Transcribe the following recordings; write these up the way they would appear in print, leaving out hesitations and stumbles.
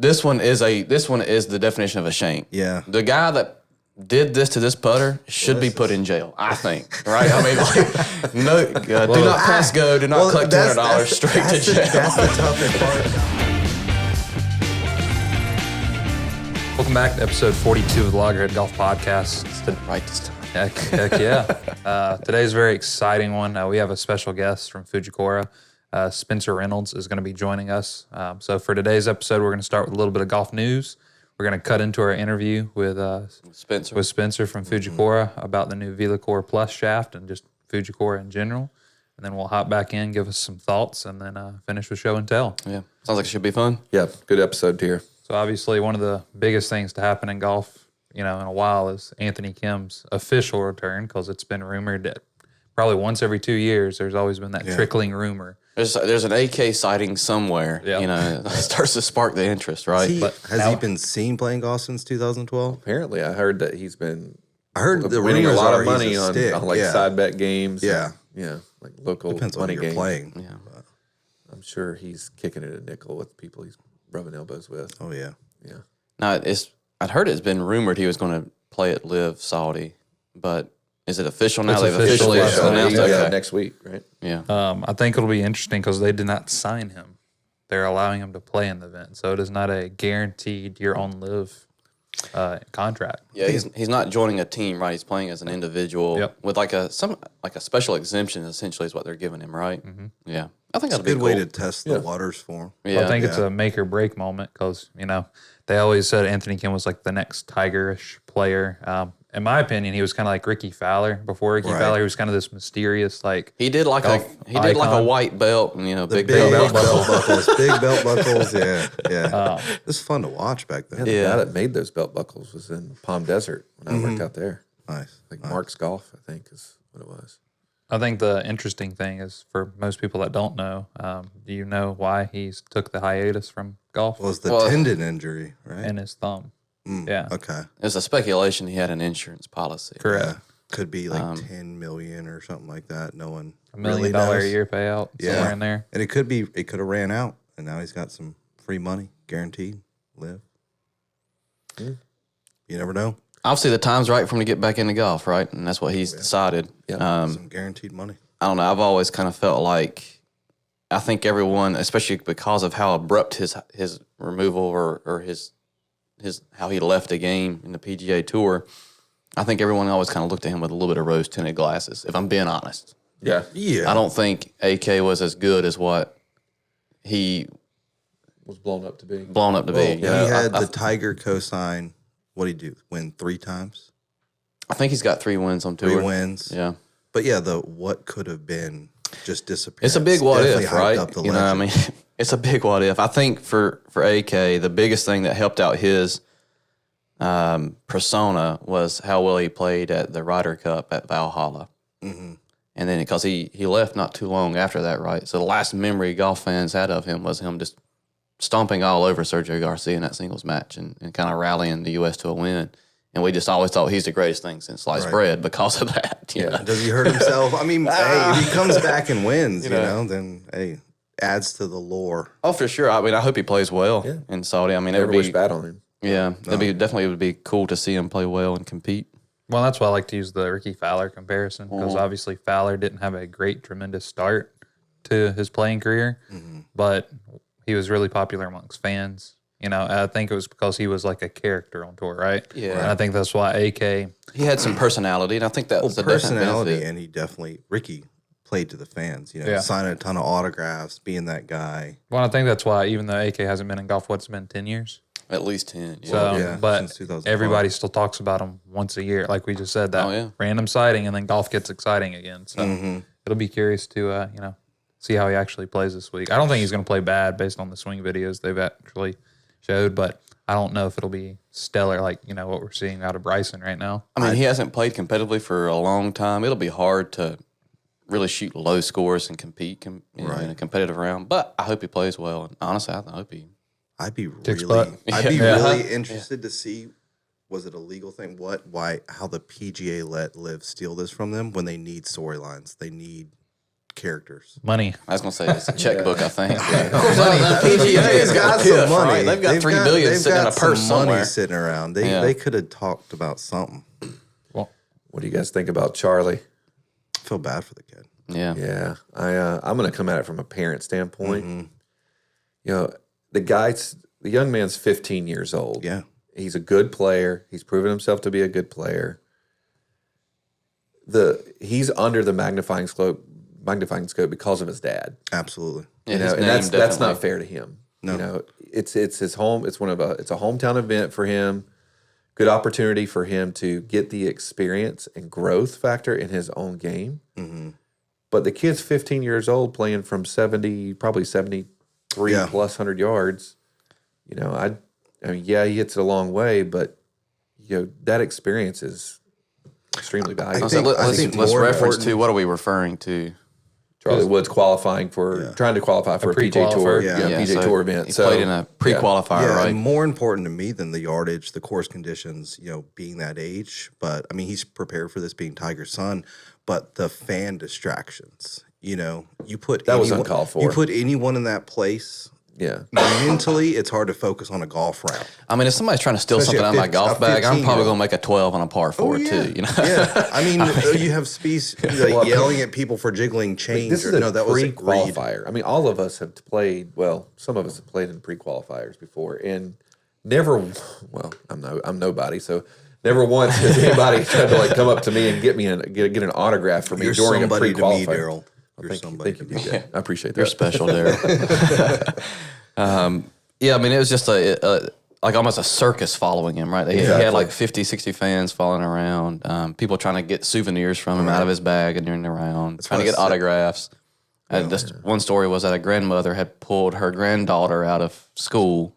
This one is the definition of a shank. Yeah. The guy that did this to this putter should be put in jail, I think. Right? I mean, like, do not pass go, do not collect $200 straight to jail. That's the toughest part. Welcome back to episode 42 of the Loggerhead Golf Podcast. Right this time. Heck yeah. Today's a very exciting one. We have a special guest from Fujikura. Spencer Reynolds is going to be joining us. So for today's episode, we're going to start with a little bit of golf news. We're going to cut into our interview with Spencer from Fujikura about the new Velocore Plus shaft and just Fujikura in general. And then we'll hop back in, give us some thoughts, and then finish with show and tell. Yeah, sounds like it should be fun. Yeah, good episode here. So obviously one of the biggest things to happen in golf, in a while is Anthony Kim's official return, because it's been rumored that probably once every 2 years there's always been that trickling rumor. There's an AK sighting somewhere. Yep. It starts to spark the interest, right? Has he been seen playing golf since 2012? Apparently, I heard that he's been the winning a rumors lot are of money he's a on stick. like side bet games. Yeah. Like local Depends on money who you're games. playing. Yeah. I'm sure he's kicking it a nickel with people he's rubbing elbows with. Oh, yeah. Yeah. Now, I'd heard it's been rumored he was going to play at LIV Saudi, but is it official now? It's They've official, officially announced it. Yeah, Okay. next week, right? Yeah. I think it'll be interesting because they did not sign him. They're allowing him to play in the event. So it is not a guaranteed you're on LIV contract. Yeah, he's not joining a team, right? He's playing as an individual with like a special exemption. Essentially, is what they're giving him, right? Mm-hmm. Yeah, I think that's a good way to test the waters for him. Yeah, I think it's a make or break moment because they always said Anthony Kim was like the next Tiger-ish player. In my opinion, he was kind of like Ricky Fowler. Before Ricky Fowler, he was kind of this mysterious he did like a white belt and big belt belt buckles, big belt buckles. Yeah. It was fun to watch back then. The guy that made those belt buckles was in Palm Desert when I worked out there. Nice. Like Mark's Golf, I think, is what it was. I think the interesting thing is for most people that don't know, do you know why he took the hiatus from golf? Was the tendon injury, right? In his thumb. Yeah. Okay. There's a speculation he had an insurance policy. Correct. Yeah. Could be like 10 million or something like that. No one $1 million really knows. a year payout somewhere in there. And it could have ran out, and now he's got some free money guaranteed. LIV. You never know. Obviously, the time's right for him to get back into golf, right? And that's what he's decided. Yeah. Some guaranteed money. I don't know. I've always kind of felt like I think everyone, especially because of how abrupt his removal or his how he left the game in the PGA Tour, I think everyone always kind of looked at him with a little bit of rose-tinted glasses, if I'm being honest. Yeah. Yeah. I don't think AK was as good as what he Was blown up to be. He had the Tiger cosign. What did he do? Win 3 times? I think he's got 3 wins on tour. 3 wins. Yeah. But yeah, the what could have been just disappeared. It's a big what Definitely if, hyped right? up the You know what I legend. mean? It's a big what if. I think for AK, the biggest thing that helped out his persona was how well he played at the Ryder Cup at Valhalla. Mm-hmm. And then because he left not too long after that, right? So the last memory golf fans had of him was him just stomping all over Sergio Garcia in that singles match and kind of rallying the U.S. to a win. And we just always thought he's the greatest thing since sliced bread because of that. You know? Does he hurt himself? I mean, hey, if he comes back and wins, then hey, adds to the lore. Oh, for sure. I mean, I hope he plays well in Saudi. I mean, it would Never wish be bad on him. Yeah, it would be cool to see him play well and compete. Well, that's why I like to use the Ricky Fowler comparison because obviously Fowler didn't have a great, tremendous start to his playing career, but he was really popular amongst fans. I think it was because he was like a character on tour, right? Yeah. And I think that's why AK... He had some personality, and I think that was a personality, definite and Ricky played to the fans, signing a ton of autographs, being that guy. Well, I think that's why even though AK hasn't been in golf, what's it been, 10 years? At least 10. Yeah. So, but since 2012. everybody still talks about him once a year. Like we just said, that random sighting, and then golf gets exciting again. So it'll be curious to, see how he actually plays this week. I don't think he's going to play bad based on the swing videos they've actually showed, but I don't know if it'll be stellar like, what we're seeing out of Bryson right now. I mean, he hasn't played competitively for a long time. It'll be hard to really shoot low scores and compete in a competitive round, but I hope he plays well. And honestly, I hope he... I'd be Kicks butt. really interested to see, was it a legal thing? How the PGA let LIV steal this from them when they need storylines. They need characters. Money. I was gonna say it's a checkbook. I think. Of course, PGA has got some money. Right? They've got $3 billion sitting in a purse money somewhere. sitting around. They could have talked about something. Well, What do you guys think about Charlie? I feel bad for the kid. Yeah. Yeah, I'm going to come at it from a parent standpoint. You know, the young man's 15 years old. Yeah. He's a good player. He's proven himself to be a good player. He's under the magnifying scope because of his dad. Absolutely. Yeah, You know, his and name that's definitely- not fair to him. No. You know, it's his home. It's it's a hometown event for him. Good opportunity for him to get the experience and growth factor in his own game. But the kid's 15 years old playing from 70, probably 73 plus 100 yards. You know, I mean, yeah, he hits it a long way, but you know that experience is extremely valuable. Let's reference to what are we referring to? Charlie Wood's trying to qualify for a PGA Tour, PGA Tour event. He played in a pre-qualifier, Yeah, right? and more important to me than the yardage, the course conditions, you know, being that age. But I mean, he's prepared for this being Tiger's son. But the fan distractions, you know, was uncalled for. You put anyone in that place. Yeah. Mentally, it's hard to focus on a golf round. I mean, if somebody's trying to steal Especially something out of my a golf bag, I'm probably 15-year-old. going to make a 12 on a par 4 too. You know, Yeah, I mean, you have Spieth yelling at people for jiggling change. This is that was agreed. pre-qualifier. I mean, all of us have played. Well, some of us have played in pre-qualifiers before, and never. Well, I'm nobody, so never once has anybody tried to like come up to me and get an autograph for me You're during a somebody to me, pre-qualifier. Daryl. You're somebody to me. I appreciate that. you're special there. Yeah, I mean, it was just like almost a circus following him, right? He had like 50, 60 fans following around, people trying to get souvenirs from him out of his bag and during the round, trying to get autographs. And this one story was that a grandmother had pulled her granddaughter out of school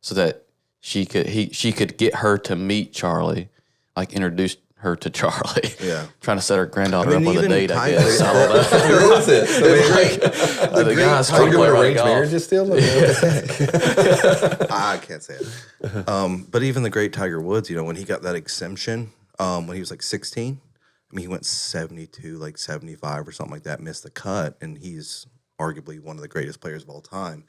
so that she could get her to meet Charlie, like introduce her to Charlie. Yeah. Trying to set her granddaughter up with a even date, I Tiger- guess. I don't know. Where is it? The guy's Are trying you to play doing right arranged golf. marriages still? What the heck? I can't say it. But even the great Tiger Woods, you know, when he got that exemption, when he was like 16, I mean, he went 72, like 75 or something like that, missed the cut, and he's arguably one of the greatest players of all time.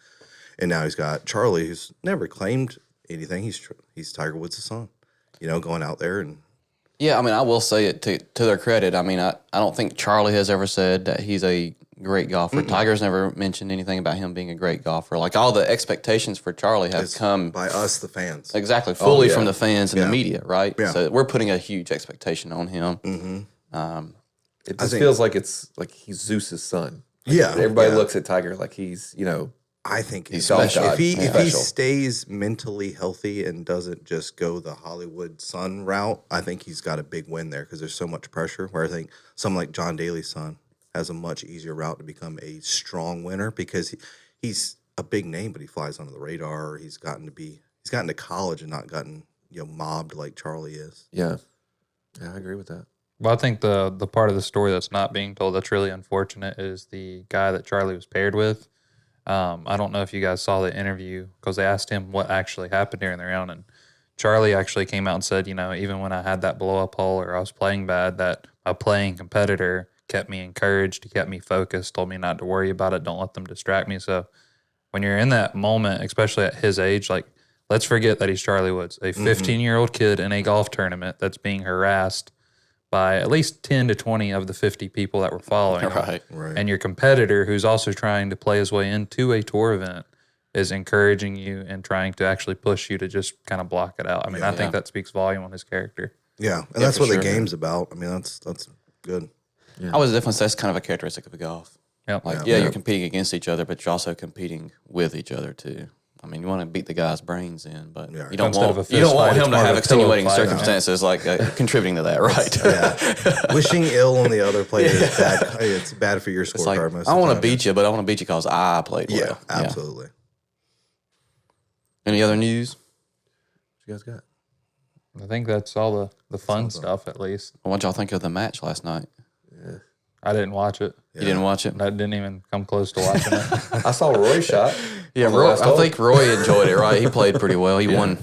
And now he's got Charlie, who's never claimed anything. He's Tiger Woods' son, you know, going out there and. Yeah, I mean, I will say it to their credit. I mean, I don't think Charlie has ever said that he's a great golfer. Tiger's never mentioned anything about him being a great golfer. Like, all the expectations for Charlie have come by us, the fans. exactly fully yeah. from the fans and the media, right? Yeah. So we're putting a huge expectation on him. It just feels like it's like he's Zeus's son. Yeah, Everybody yeah. looks at Tiger like he's, you know, I think he's special. If he Special. stays mentally healthy and doesn't just go the Hollywood son route, I think he's got a big win there because there's so much pressure. Where I think someone like John Daly's son has a much easier route to become a strong winner because he's a big name, but he flies under the radar. He's gotten to college and not gotten mobbed like Charlie is. yeah, I agree with that. Well, I think the part of the story that's not being told that's really unfortunate is the guy that Charlie was paired with. I don't know if you guys saw the interview because they asked him what actually happened during the round, and Charlie actually came out and said, you know, even when I had that blow up hole or I was playing bad, that a playing competitor kept me encouraged, he kept me focused, told me not to worry about it, don't let them distract me. So when you're in that moment, especially at his age, like, let's forget that he's Charlie Woods, a 15-year-old kid in a golf tournament that's being harassed by at least 10 to 20 of the 50 people that were following him. Right. And your competitor, who's also trying to play his way into a tour event, is encouraging you and trying to actually push you to just kind of block it out. I mean, I think that speaks volume on his character. Yeah, and that's for what sure. the game's about. I mean, that's good. I would definitely say that's kind of a characteristic of golf. Yep. Like, you're competing against each other, but you're also competing with each other too. I mean, you want to beat the guy's brains in, but Yeah. you don't Instead of a want fist fight, him it's to more of have a extenuating pillow fight. circumstances like contributing to that, right? Yeah, wishing ill on the other player is bad. It's bad for your It's like, scorecard. Most I of the want to time. beat you, but I want to beat you because I played well. Yeah, absolutely. Any other news? What you guys got? I think that's all the fun stuff, at least. What y'all think of the match last night? I didn't watch it. You didn't watch it? I didn't even come close to watching it. I saw Roy shot. Yeah, on the Roy, last I hole. think Roy enjoyed it, right? He played pretty well. He won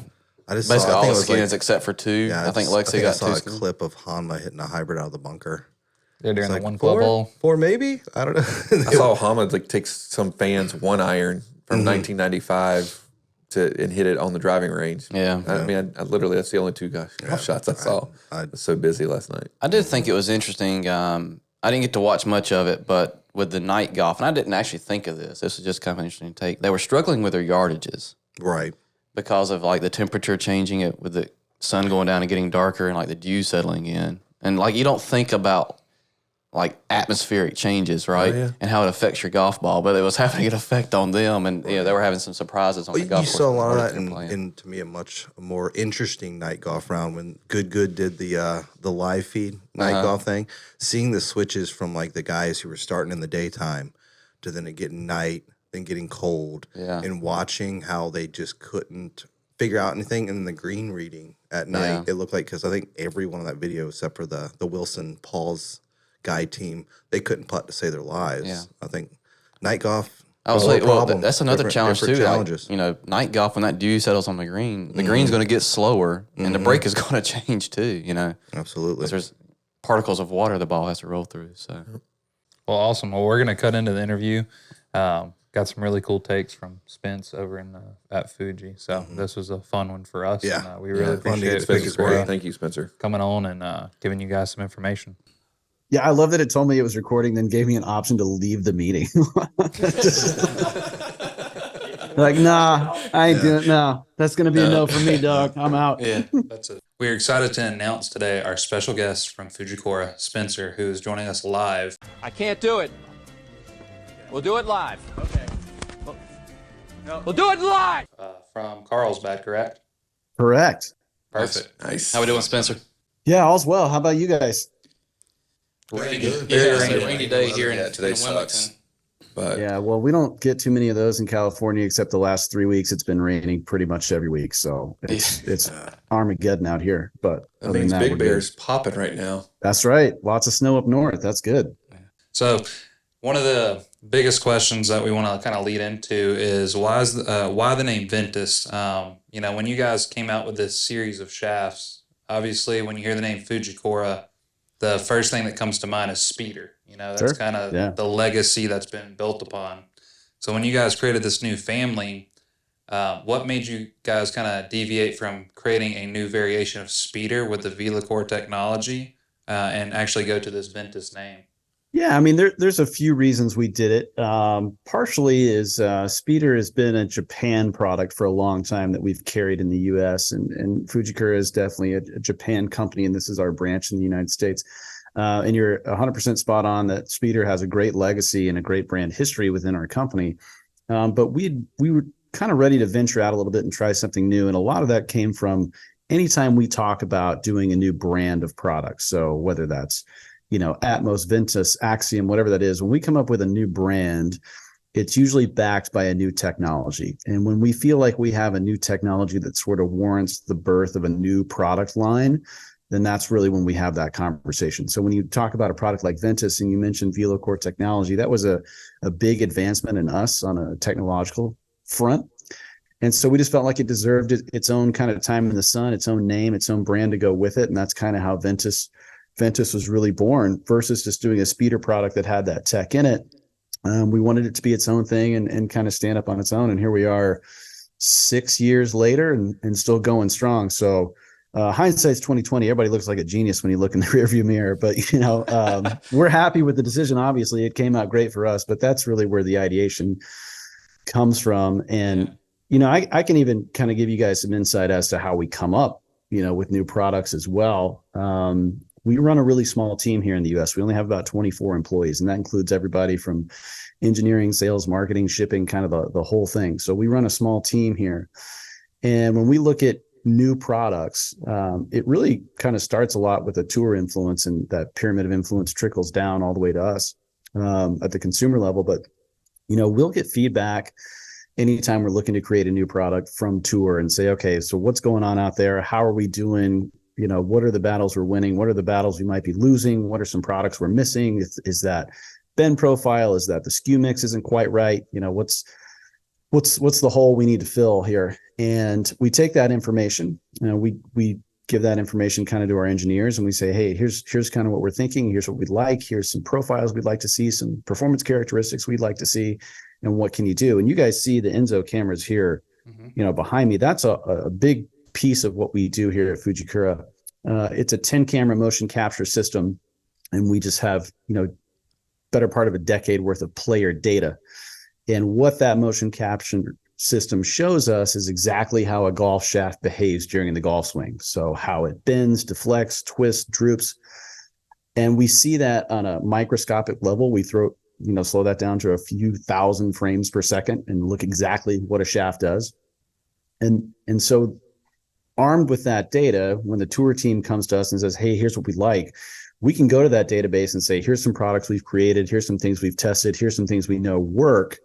I just basically saw, I all think the it was like, skins except for two. yeah, I think I Lexi got saw two a skins. clip of Hanma hitting a hybrid out of the bunker. They're doing It's the one club hole. 4 maybe? I don't know. I saw Hamad like take some fans one iron from 1995 and hit it on the driving range. Yeah. I mean, I literally, that's the only two golf shots I saw. I was so busy last night. I did think it was interesting. I didn't get to watch much of it, but with the night golf, and I didn't actually think of this. This was just kind of an interesting take. They were struggling with their yardages. Right. Because of like the temperature changing it with the sun going down and getting darker and like the dew settling in. And like you don't think about like atmospheric changes, right? Oh, yeah. And how it affects your golf ball, but it was having an effect on them, and they were having some surprises on the golf You course. saw a lot of that in to me a much more interesting night golf round when Good did the live feed night golf thing. Seeing the switches from like the guys who were starting in the daytime to then it getting night, then getting cold, and watching how they just couldn't figure out anything. And then the green reading at night, it looked like, because I think everyone on that video except for the Wilson Paul's guy team, they couldn't putt to save their lives. Yeah. I think night golf. I was like, well, that's another challenge too. Challenges. Like, night golf, when that dew settles on the green, the green's going to get slower, and the break is going to change too. Absolutely. There's particles of water the ball has to roll through. So, well, awesome. Well, we're going to cut into the interview. Got some really cool takes from Spence over in at Fuji. So this was a fun one for us. Yeah. And, we really appreciate Spencer. Thank you, Spencer, coming on and giving you guys some information. Yeah, I love that it told me it was recording, then gave me an option to leave the meeting. Like, nah, I ain't doing it. No, that's going to be a no for me, dog. I'm out. Yeah, that's it. We're excited to announce today our special guest from Fujikura, Spencer, who is joining us live. I can't do it. We'll do it live. Okay. We'll do it live. From Carlsbad, correct? Correct. Perfect. Nice. how we doing, Spencer? Yeah, all's well. How about you guys? Rainy. Very It's a rainy. rainy day here in Today in sucks. Wilmington. But Yeah, well, we don't get too many of those in California, except the last 3 weeks. It's been raining pretty much every week, so it's Armageddon out here. But that other than means that, Big we're good. Bear's popping right now. That's right. Lots of snow up north. That's good. So one of the biggest questions that we want to kind of lead into is why the name Ventus? When you guys came out with this series of shafts, obviously when you hear the name Fujikura, the first thing that comes to mind is speeder. That's Sure. kind of Yeah. the legacy that's been built upon. So when you guys created this new family, what made you guys kind of deviate from creating a new variation of speeder with the Velocore technology and actually go to this Ventus name? Yeah, I mean, there's a few reasons we did it. Partially is Speeder has been a Japan product for a long time that we've carried in the U.S. and Fujikura is definitely a Japan company, and this is our branch in the United States. And you're 100% spot on that Speeder has a great legacy and a great brand history within our company. But we were kind of ready to venture out a little bit and try something new, and a lot of that came from anytime we talk about doing a new brand of products. So whether that's Atmos, Ventus, Axiom, whatever that is, when we come up with a new brand, it's usually backed by a new technology. And when we feel like we have a new technology that sort of warrants the birth of a new product line, then that's really when we have that conversation. So when you talk about a product like Ventus and you mentioned Velocore technology, that was a big advancement in us on a technological front. And so we just felt like it deserved its own kind of time in the sun, its own name, its own brand to go with it. And that's kind of how Ventus was really born versus just doing a speeder product that had that tech in it. We wanted it to be its own thing and kind of stand up on its own. And here we are 6 years later and still going strong. So hindsight's 2020. Everybody looks like a genius when you look in the rearview mirror, but we're happy with the decision. Obviously it came out great for us, but that's really where the ideation comes from. And, I can even kind of give you guys some insight as to how we come up, with new products as well. We run a really small team here in the U.S. We only have about 24 employees, and that includes everybody from engineering, sales, marketing, shipping, kind of the whole thing. So we run a small team here. And when we look at new products, it really kind of starts a lot with a tour influence, and that pyramid of influence trickles down all the way to us at the consumer level. But, we'll get feedback anytime we're looking to create a new product from tour and say, okay, so what's going on out there? How are we doing? What are the battles we're winning? What are the battles we might be losing? What are some products we're missing? Is that bend profile? Is that the SKU mix isn't quite right? What's the hole we need to fill here? And we take that information, we give that information kind of to our engineers, and we say, hey, here's kind of what we're thinking. Here's what we'd like. Here's some profiles we'd like to see, some performance characteristics we'd like to see, and what can you do? And you guys see the Enzo cameras here, behind me. That's a big piece of what we do here at Fujikura. It's a 10 camera motion capture system, and we just have, better part of a decade worth of player data. And what that motion capture system shows us is exactly how a golf shaft behaves during the golf swing. So how it bends, deflects, twists, droops. And we see that on a microscopic level. We slow that down to a few thousand frames per second and look exactly what a shaft does. And so armed with that data, when the tour team comes to us and says, hey, here's what we'd like, we can go to that database and say, here's some products we've created, here's some things we've tested, here's some things we know work.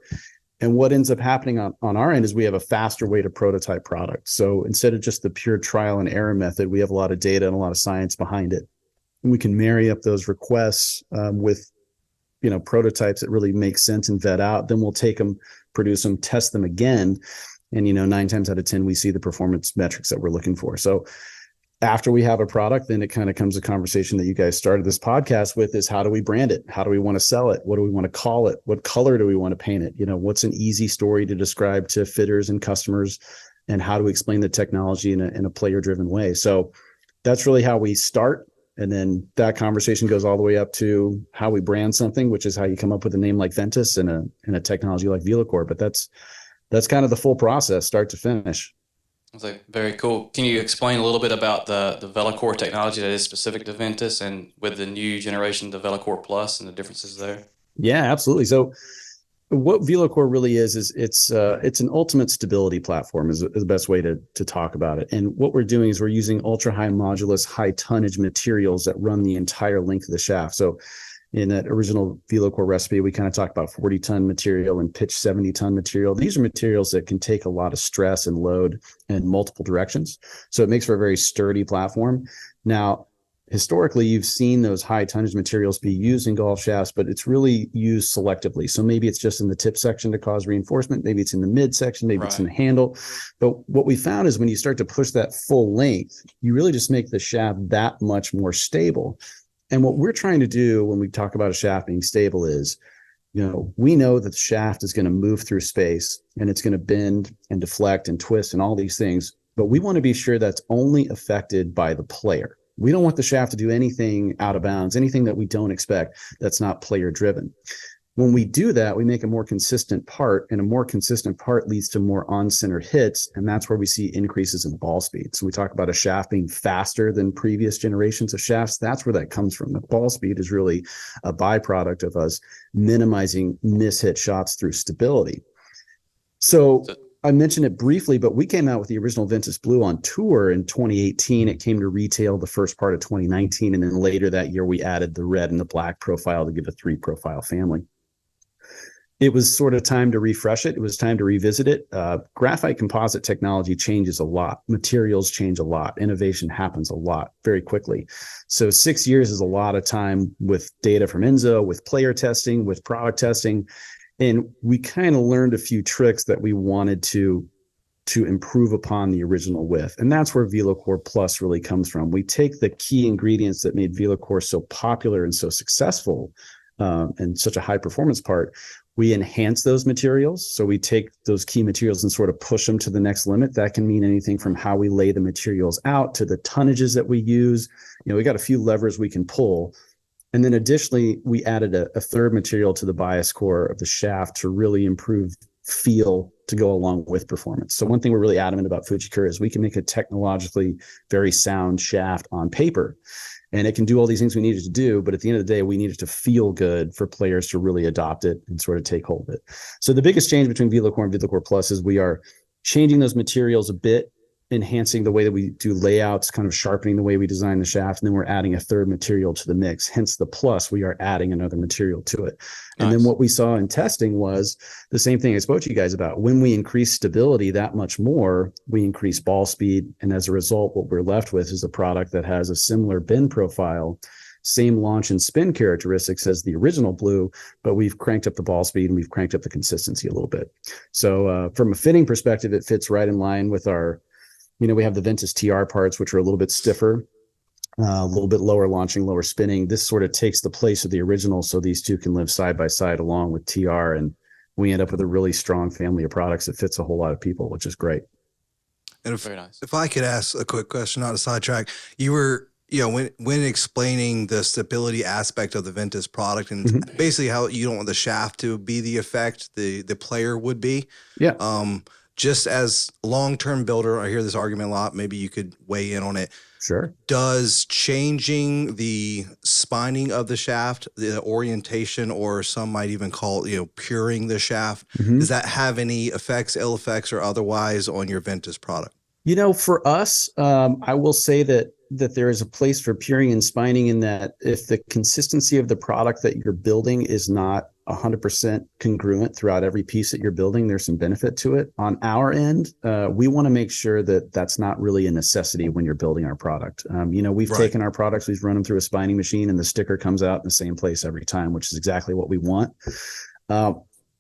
And what ends up happening on our end is we have a faster way to prototype product. So instead of just the pure trial and error method, we have a lot of data and a lot of science behind it. And we can marry up those requests with prototypes that really make sense and vet out. Then we'll take them, produce them, test them again. And 9 times out of 10, we see the performance metrics that we're looking for. So after we have a product, then it kind of comes a conversation that you guys started this podcast with, is how do we brand it? How do we want to sell it? What do we want to call it? What color do we want to paint it? What's an easy story to describe to fitters and customers, and how do we explain the technology in a player driven way? So that's really how we start. And then that conversation goes all the way up to how we brand something, which is how you come up with a name like Ventus and a technology like Velocore. But that's kind of the full process, start to finish. That's very cool. Can you explain a little bit about the Velocore technology that is specific to Ventus, and with the new generation, the Velocore Plus, and the differences there? Yeah, absolutely. So what Velocore really is it's an ultimate stability platform is the best way to talk about it. And what we're doing is we're using ultra high modulus, high tonnage materials that run the entire length of the shaft. So in that original Velocore recipe, we kind of talked about 40-ton material and pitch 70-ton material. These are materials that can take a lot of stress and load in multiple directions. So it makes for a very sturdy platform. Now, historically, you've seen those high tonnage materials be used in golf shafts, but it's really used selectively. So maybe it's just in the tip section to cause reinforcement. Maybe it's in the mid section. Maybe it's in the handle. But what we found is when you start to push that full length, you really just make the shaft that much more stable. And what we're trying to do when we talk about a shaft being stable is, we know that the shaft is going to move through space and it's going to bend and deflect and twist and all these things. But we want to be sure that's only affected by the player. We don't want the shaft to do anything out of bounds, anything that we don't expect that's not player driven. When we do that, we make a more consistent part, and a more consistent part leads to more on-center hits, and that's where we see increases in ball speed. So we talk about a shaft being faster than previous generations of shafts. That's where that comes from. The ball speed is really a byproduct of us minimizing mishit shots through stability. So I mentioned it briefly, but we came out with the original Ventus Blue on tour in 2018. It came to retail the first part of 2019, and then later that year, we added the red and the black profile to give a 3-profile family. It was sort of time to refresh it. It was time to revisit it. Graphite composite technology changes a lot. Materials change a lot. Innovation happens a lot very quickly. So 6 years is a lot of time with data from Enzo, with player testing, with product testing. And we kind of learned a few tricks that we wanted to improve upon the original with. And that's where Velocore Plus really comes from. We take the key ingredients that made Velocore so popular and so successful and such a high performance part. We enhance those materials. So we take those key materials and sort of push them to the next limit. That can mean anything from how we lay the materials out to the tonnages that we use. We got a few levers we can pull. And then additionally, we added a third material to the bias core of the shaft to really improve feel to go along with performance. So one thing we're really adamant about Fujikura is we can make a technologically very sound shaft on paper. And it can do all these things we need it to do, but at the end of the day, we need it to feel good for players to really adopt it and sort of take hold of it. So the biggest change between Velocore and Velocore Plus is we are changing those materials a bit, enhancing the way that we do layouts, kind of sharpening the way we design the shaft, and then we're adding a third material to the mix. Hence the plus, we are adding another material to it. And then what we saw in testing was the same thing I spoke to you guys about. When we increase stability that much more, we increase ball speed. And as a result, what we're left with is a product that has a similar bend profile, same launch and spin characteristics as the original Blue, but we've cranked up the ball speed and we've cranked up the consistency a little bit. So from a fitting perspective, it fits right in line with our We have the Ventus TR parts, which are a little bit stiffer, a little bit lower launching, lower spinning. This sort of takes the place of the original, so these two can live side by side along with TR, and we end up with a really strong family of products that fits a whole lot of people, which is great. And Very nice. If I could ask a quick question, not a sidetrack, you were, when explaining the stability aspect of the Ventus product and basically how you don't want the shaft to be the effect the player would be. Yeah. Just as long-term builder, I hear this argument a lot. Maybe you could weigh in on it. Sure. Does changing the spining of the shaft, the orientation, or some might even call it, puring the shaft, does that have any effects, ill effects, or otherwise on your Ventus product? For us, I will say that there is a place for puring and spining, in that if the consistency of the product that you're building is not 100% congruent throughout every piece that you're building, there's some benefit to it. On our end, we want to make sure that that's not really a necessity when you're building our product. We've taken our products, we've run them through a spining machine, and the sticker comes out in the same place every time, which is exactly what we want.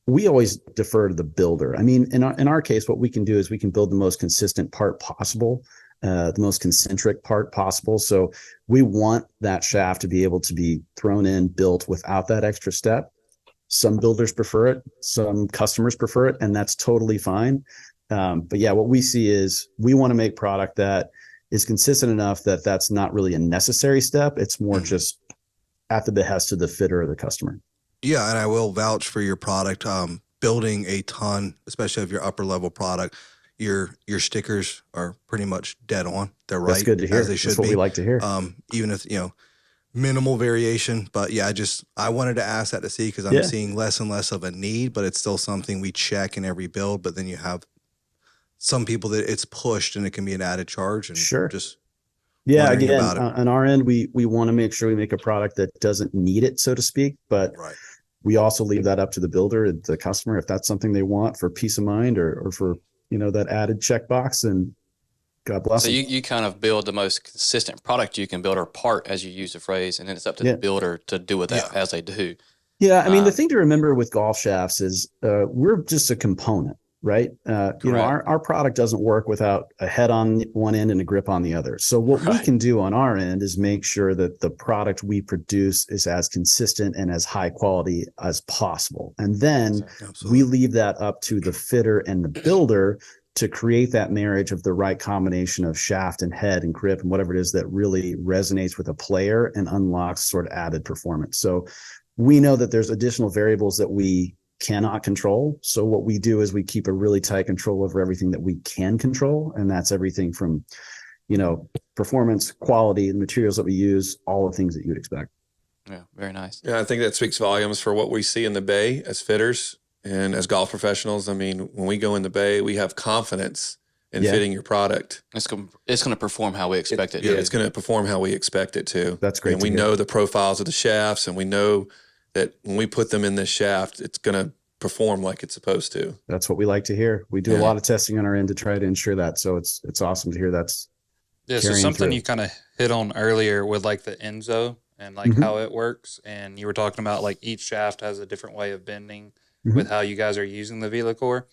We always defer to the builder. I mean, in our case, what we can do is we can build the most consistent part possible, the most concentric part possible. So we want that shaft to be able to be thrown in, built without that extra step. Some builders prefer it, some customers prefer it, and that's totally fine. But yeah, what we see is we want to make product that is consistent enough that that's not really a necessary step. It's more just at the behest of the fitter or the customer. Yeah, and I will vouch for your product. Building a ton, especially of your upper level product, your stickers are pretty much dead on. They're right. That's good to hear. As they should That's what be. we like to hear. Even if minimal variation, but yeah, I wanted to ask that to see, because I'm seeing less and less of a need, but it's still something we check in every build. But then you have some people that it's pushed and it can be an added charge. And just again, on our end, we want to make sure we make a product that doesn't need it, so to speak, but we also leave that up to the builder and the customer. If that's something they want for peace of mind or for that added checkbox, and God bless them. So you kind of build the most consistent product you can build, or part, as you use the phrase, and then it's up to the builder to do with that as they do. Yeah, I mean, the thing to remember with golf shafts is we're just a component, right? Our product doesn't work without a head on one end and a grip on the other. So what we can do on our end is make sure that the product we produce is as consistent and as high quality as possible. And then we leave that up to the fitter and the builder to create that marriage of the right combination of shaft and head and grip and whatever it is that really resonates with a player and unlocks sort of added performance. So we know that there's additional variables that we cannot control. So what we do is we keep a really tight control over everything that we can control. And that's everything from, performance, quality, the materials that we use, all the things that you'd expect. Yeah, very nice. Yeah, I think that speaks volumes for what we see in the Bay as fitters and as golf professionals. I mean, when we go in the Bay, we have confidence in fitting your product. It's going to perform how we expect it to. Yeah, it's going to perform how we expect it to. That's great. And we know the profiles of the shafts, and we know that when we put them in this shaft, it's going to perform like it's supposed to. That's what we like to hear. We do a lot of testing on our end to try to ensure that. So it's awesome to hear that's so something you kind of hit on earlier with like the Enzo and like how it works. And you were talking about like each shaft has a different way of bending with how you guys are using the Velocore.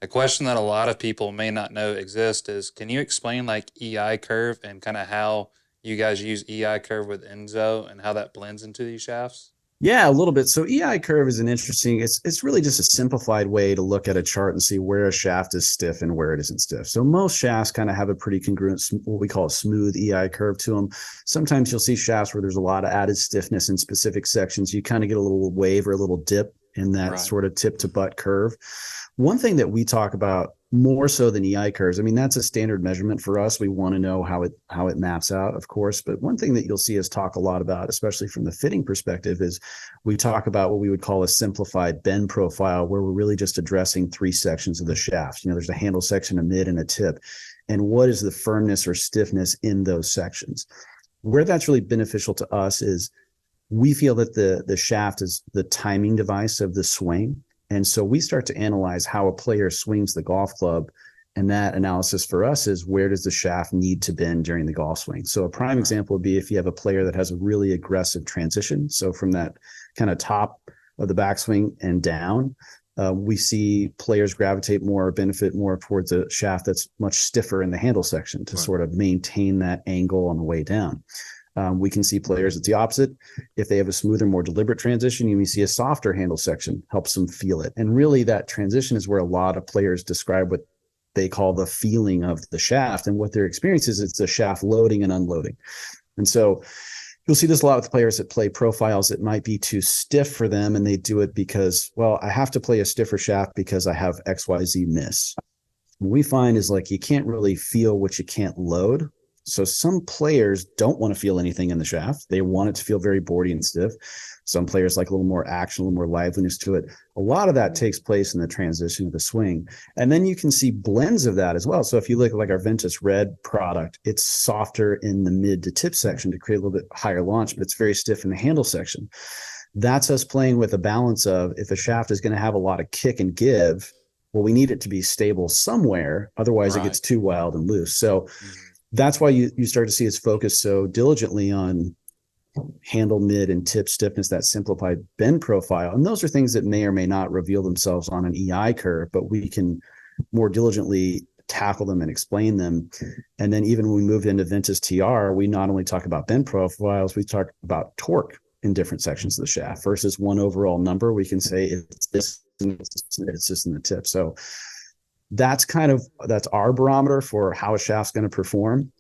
A question that a lot of people may not know exists is, can you explain like EI curve and kind of how you guys use EI curve with Enzo and how that blends into these shafts? Yeah, a little bit. So EI curve is it's really just a simplified way to look at a chart and see where a shaft is stiff and where it isn't stiff. So most shafts kind of have a pretty congruent, what we call a smooth EI curve to them. Sometimes you'll see shafts where there's a lot of added stiffness in specific sections. You kind of get a little wave or a little dip in that sort of tip to butt curve. One thing that we talk about more so than EI curves, I mean, that's a standard measurement for us. We want to know how it maps out, of course. But one thing that you'll see us talk a lot about, especially from the fitting perspective, is we talk about what we would call a simplified bend profile, where we're really just addressing three sections of the shaft. There's a handle section, a mid, and a tip. And what is the firmness or stiffness in those sections? Where that's really beneficial to us is we feel that the shaft is the timing device of the swing. And so we start to analyze how a player swings the golf club. And that analysis for us is, where does the shaft need to bend during the golf swing? So a prime example would be if you have a player that has a really aggressive transition. So from that kind of top of the backswing and down, We see players gravitate more or benefit more towards a shaft that's much stiffer in the handle section to sort of maintain that angle on the way down. We can see players, it's the opposite. If they have a smoother, more deliberate transition, you may see a softer handle section, helps them feel it. And really that transition is where a lot of players describe what they call the feeling of the shaft. And what their experience is, it's the shaft loading and unloading. And so you'll see this a lot with players that play profiles that might be too stiff for them. And they do it because, well, I have to play a stiffer shaft because I have XYZ miss. What we find is like, you can't really feel what you can't load. So some players don't want to feel anything in the shaft. They want it to feel very boardy and stiff. Some players like a little more action, a little more liveliness to it. A lot of that takes place in the transition of the swing. And then you can see blends of that as well. So if you look at like our Ventus Red product, it's softer in the mid to tip section to create a little bit higher launch, but it's very stiff in the handle section. That's us playing with a balance of, if a shaft is going to have a lot of kick and give, well, we need it to be stable somewhere. Otherwise it gets too wild and loose. So that's why you start to see us focus so diligently on handle, mid, and tip stiffness, that simplified bend profile. And those are things that may or may not reveal themselves on an EI curve, but we can more diligently tackle them and explain them. And then even when we moved into Ventus TR, we not only talk about bend profiles, we talk about torque in different sections of the shaft versus one overall number. We can say it's this and it's just in the tip. So that's our barometer for how a shaft's going to perform.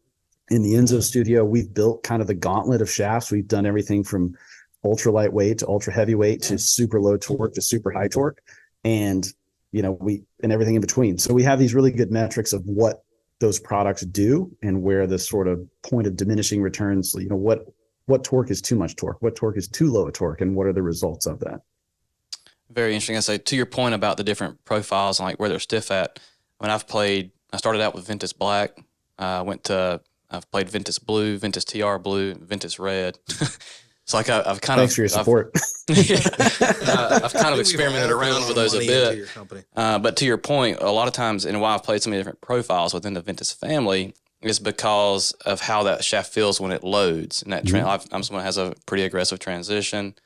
In the Enzo studio, we've built kind of the gauntlet of shafts. We've done everything from ultra lightweight to ultra heavyweight to super low torque to super high torque, and and everything in between. So we have these really good metrics of what those products do and where the sort of point of diminishing returns. What torque is too much torque, what torque is too low a torque, and what are the results of that. Very interesting. I say, to your point about the different profiles and like where they're stiff at. When I started out with Ventus Black. I've played Ventus Blue, Ventus TR Blue, Ventus Red. It's like I've kind Thanks for your support. I've kind of experimented around with those a bit. But to your point, a lot of times, and why I've played so many different profiles within the Ventus family is because of how that shaft feels when it loads. And that I'm someone who has a pretty aggressive transition.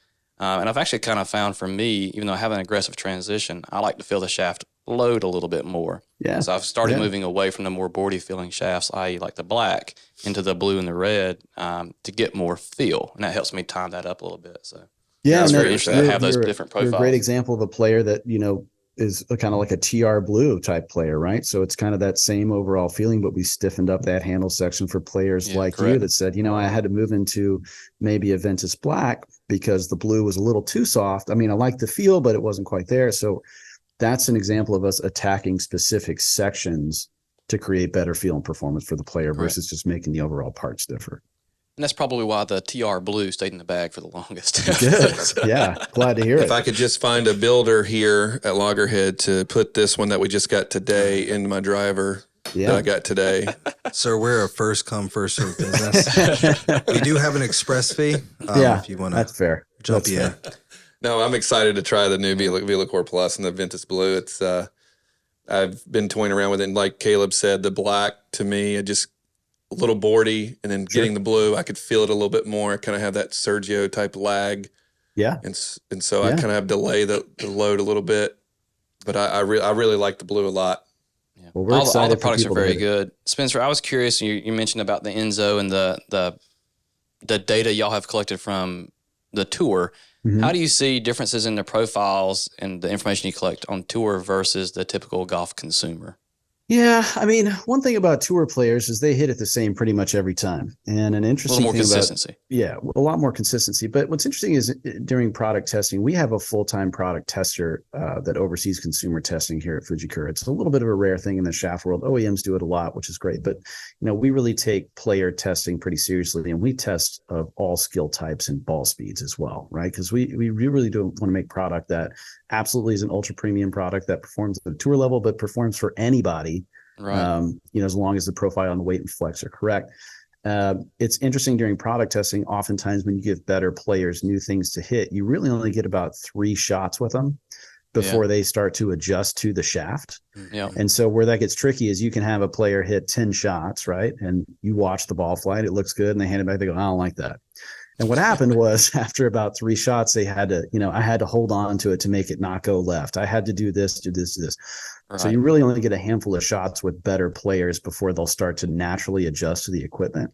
And I've actually kind of found for me, even though I have an aggressive transition, I like to feel the shaft load a little bit more. Yeah. So I've started moving away from the more boardy feeling shafts, i.e. like the black, into the blue and the red to get more feel. And that helps me time that up a little bit. So it's very interesting to have those different profiles. You're a great example of a player that, is kind of like a TR Blue type player, right? So it's kind of that same overall feeling, but we stiffened up that handle section for players like you that said, I had to move into maybe a Ventus Black because the blue was a little too soft. I mean, I liked the feel, but it wasn't quite there. So that's an example of us attacking specific sections to create better feel and performance for the player versus just making the overall parts differ. And that's probably why the TR Blue stayed in the bag for the longest. Good. Yeah. Glad to hear it. If I could just find a builder here at Loggerhead to put this one that we just got today into my driver that I got today. Sir, we're a first come, first serve business. We do have an express fee. If you want to that's fair. Jump in. No, I'm excited to try the new Velocore Plus and the Ventus Blue. It's I've been toying around with it. And like Caleb said, the black to me, it just a little boardy, and then getting the blue, I could feel it a little bit more. I kind of have that Sergio type lag. Yeah. And so I kind of have delay the load a little bit, but I really like the blue a lot. Yeah. Well, all the products are very good. Spencer, I was curious, you mentioned about the Enzo and the data y'all have collected from the tour. Mm-hmm. How do you see differences in the profiles and the information you collect on tour versus the typical golf consumer? Yeah, I mean, one thing about tour players is they hit it the same pretty much every time. And an interesting thing consistency. A lot more consistency. But what's interesting is during product testing, we have a full-time product tester that oversees consumer testing here at Fujikura. It's a little bit of a rare thing in the shaft world. OEMs do it a lot, which is great. But, we really take player testing pretty seriously, and we test of all skill types and ball speeds as well, right? Because we really do want to make product that absolutely is an ultra premium product that performs at the tour level, but performs for anybody. Right. As long as the profile and the weight and flex are correct. It's interesting during product testing, oftentimes when you give better players new things to hit, you really only get about 3 shots with them before they start to adjust to the shaft. Yeah. And so where that gets tricky is you can have a player hit 10 shots, right? And you watch the ball flight, it looks good, and they hand it back, they go, I don't like that. And what happened was after about 3 shots, they had to, I had to hold on to it to make it not go left. I had to do this, do this, do this. Right. So you really only get a handful of shots with better players before they'll start to naturally adjust to the equipment.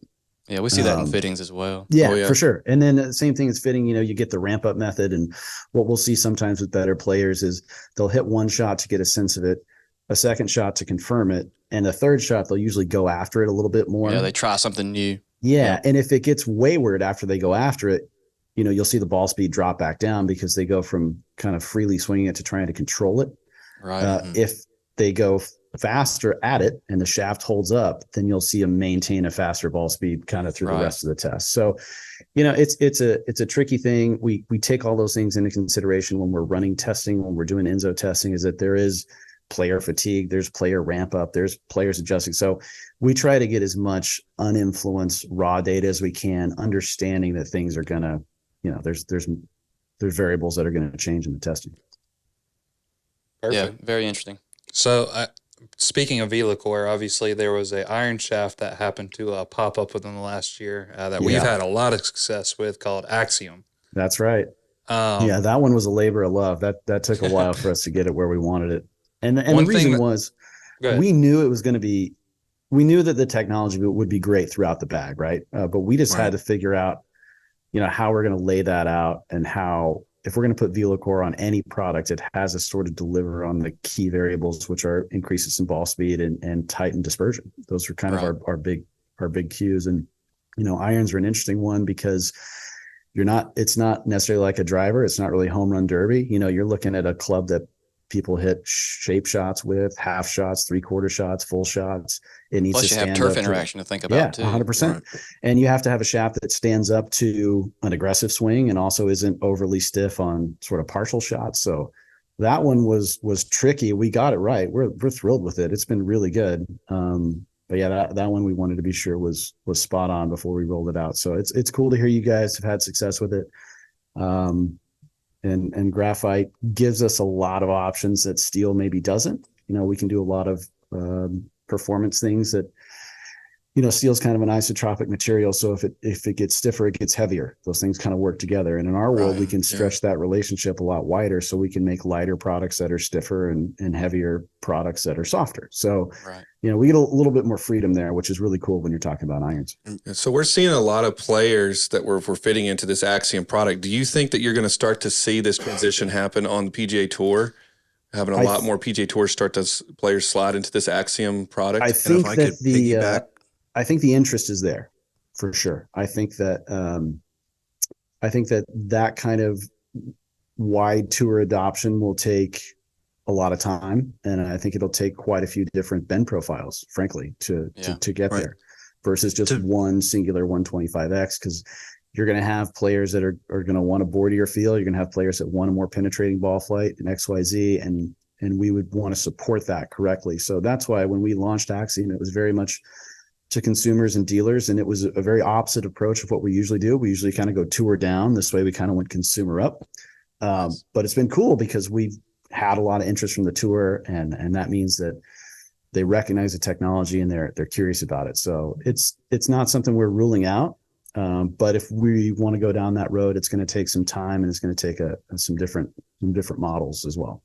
Yeah, we see that in fittings as well. Yeah, for sure. And then the same thing as fitting, you get the ramp up method. And what we'll see sometimes with better players is they'll hit one shot to get a sense of it, a second shot to confirm it, and a third shot, they'll usually go after it a little bit more. Yeah, they try something new. Yeah. And if it gets wayward after they go after it, you'll see the ball speed drop back down because they go from kind of freely swinging it to trying to control it. Right. If they go faster at it and the shaft holds up, then you'll see them maintain a faster ball speed kind of through the rest of the test. So, it's a tricky thing. We take all those things into consideration when we're running testing, when we're doing Enzo testing, is that there is player fatigue, there's player ramp up, there's players adjusting. So we try to get as much uninfluenced raw data as we can, understanding that things are gonna, there's variables that are going to change in the testing. Perfect. Yeah, very interesting. So speaking of Velocore, obviously there was a iron shaft that happened to pop up within the last year that we've had a lot of success with, called Axiom. That's right. That one was a labor of love. That took a while for us to get it where we wanted it. And the reason was we knew it was going to be, we knew that the technology would be great throughout the bag, right? But we just had to figure out, how we're going to lay that out, and how, if we're going to put Velocore on any product, it has to sort of deliver on the key variables, which are increases in ball speed and tighten dispersion. Those are kind of our big cues. And, irons are an interesting one because it's not necessarily like a driver. It's not really home run derby. You're looking at a club that people hit shape shots with, half shots, 3/4 shots, full shots. It needs Plus to you stand have turf up interaction to think about too. 100%. Right. And you have to have a shaft that stands up to an aggressive swing and also isn't overly stiff on sort of partial shots. So that one was tricky. We got it right. We're thrilled with it. It's been really good. But yeah, that one we wanted to be sure was spot on before we rolled it out. So it's cool to hear you guys have had success with it. And graphite gives us a lot of options that steel maybe doesn't. We can do a lot of performance things that, steel's kind of an isotropic material. So if it gets stiffer, it gets heavier. Those things kind of work together. And in our world, we can stretch that relationship a lot wider, so we can make lighter products that are stiffer and heavier products that are softer. So, we get a little bit more freedom there, which is really cool when you're talking about irons. So we're seeing a lot of players that we're fitting into this Axiom product. Do you think that you're going to start to see this transition happen on the PGA Tour? Having a lot more PGA Tours start to players slide into this Axiom product? I think I think the interest is there for sure. I think that that kind of wide tour adoption will take a lot of time, and I think it'll take quite a few different bend profiles, frankly, to get there, versus just one singular 125X, because you're going to have players that are going to want a boardier feel. You're going to have players that want a more penetrating ball flight and XYZ, and we would want to support that correctly. So that's why when we launched Axiom, it was very much to consumers and dealers, and it was a very opposite approach of what we usually do. We usually kind of go tour down. This way we kind of went consumer up. But it's been cool because we've had a lot of interest from the tour, and that means that they recognize the technology and they're curious about it. So it's not something we're ruling out. But if we want to go down that road, it's going to take some time, and it's going to take some different models as well.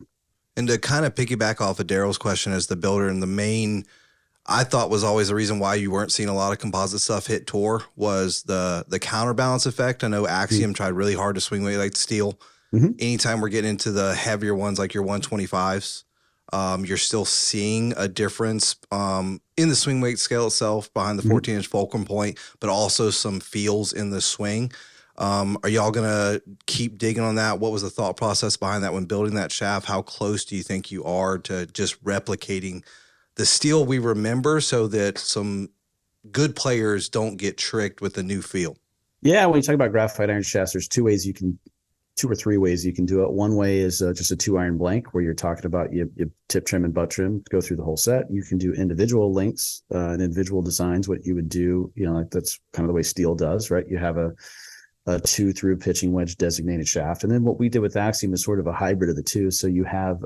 And to kind of piggyback off of Daryl's question as the builder, and the main, I thought, was always the reason why you weren't seeing a lot of composite stuff hit tour was the counterbalance effect. I know Axiom tried really hard to swing weight like steel. Anytime we're getting into the heavier ones like your 125s, you're still seeing a difference in the swing weight scale itself behind the 14-inch fulcrum point, but also some feels in the swing. Are y'all going to keep digging on that? What was the thought process behind that when building that shaft? How close do you think you are to just replicating the steel we remember, so that some good players don't get tricked with the new feel? Yeah, when you talk about graphite iron shafts, there's two or three ways you can do it. One way is just a 2-iron blank, where you're talking about you tip trim and butt trim, go through the whole set. You can do individual links and individual designs. What you would do, like that's kind of the way steel does, right? You have a 2-through pitching wedge designated shaft. And then what we did with Axiom is sort of a hybrid of the two. So you have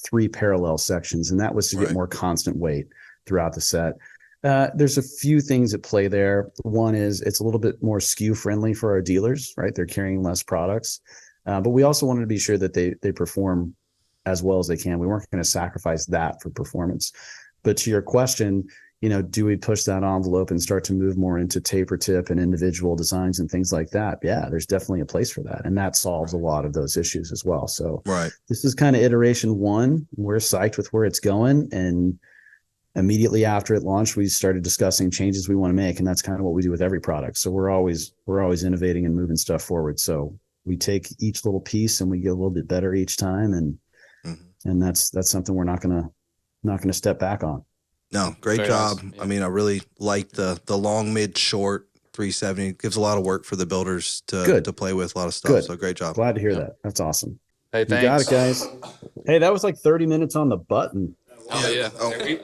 3 parallel sections, and that was to get more constant weight throughout the set. There's a few things at play there. One is it's a little bit more SKU friendly for our dealers, right? They're carrying less products. But we also wanted to be sure that they perform as well as they can. We weren't going to sacrifice that for performance. But to your question, do we push that envelope and start to move more into taper tip and individual designs and things like that? Yeah, there's definitely a place for that. And that solves a lot of those issues as well. So this is kind of iteration 1. We're psyched with where it's going. And immediately after it launched, we started discussing changes we want to make. And that's kind of what we do with every product. So we're always innovating and moving stuff forward. So we take each little piece and we get a little bit better each time. And that's something we're not going to step back on. No, great Very job. nice. Yeah. I mean, I really like the long, mid, short 370. It gives a lot of work for the builders to play with, a lot of stuff. Good. So great job. Glad to hear that. That's awesome. Hey, You got thanks. it, guys. Hey, that was like 30 minutes on the button. Oh, yeah.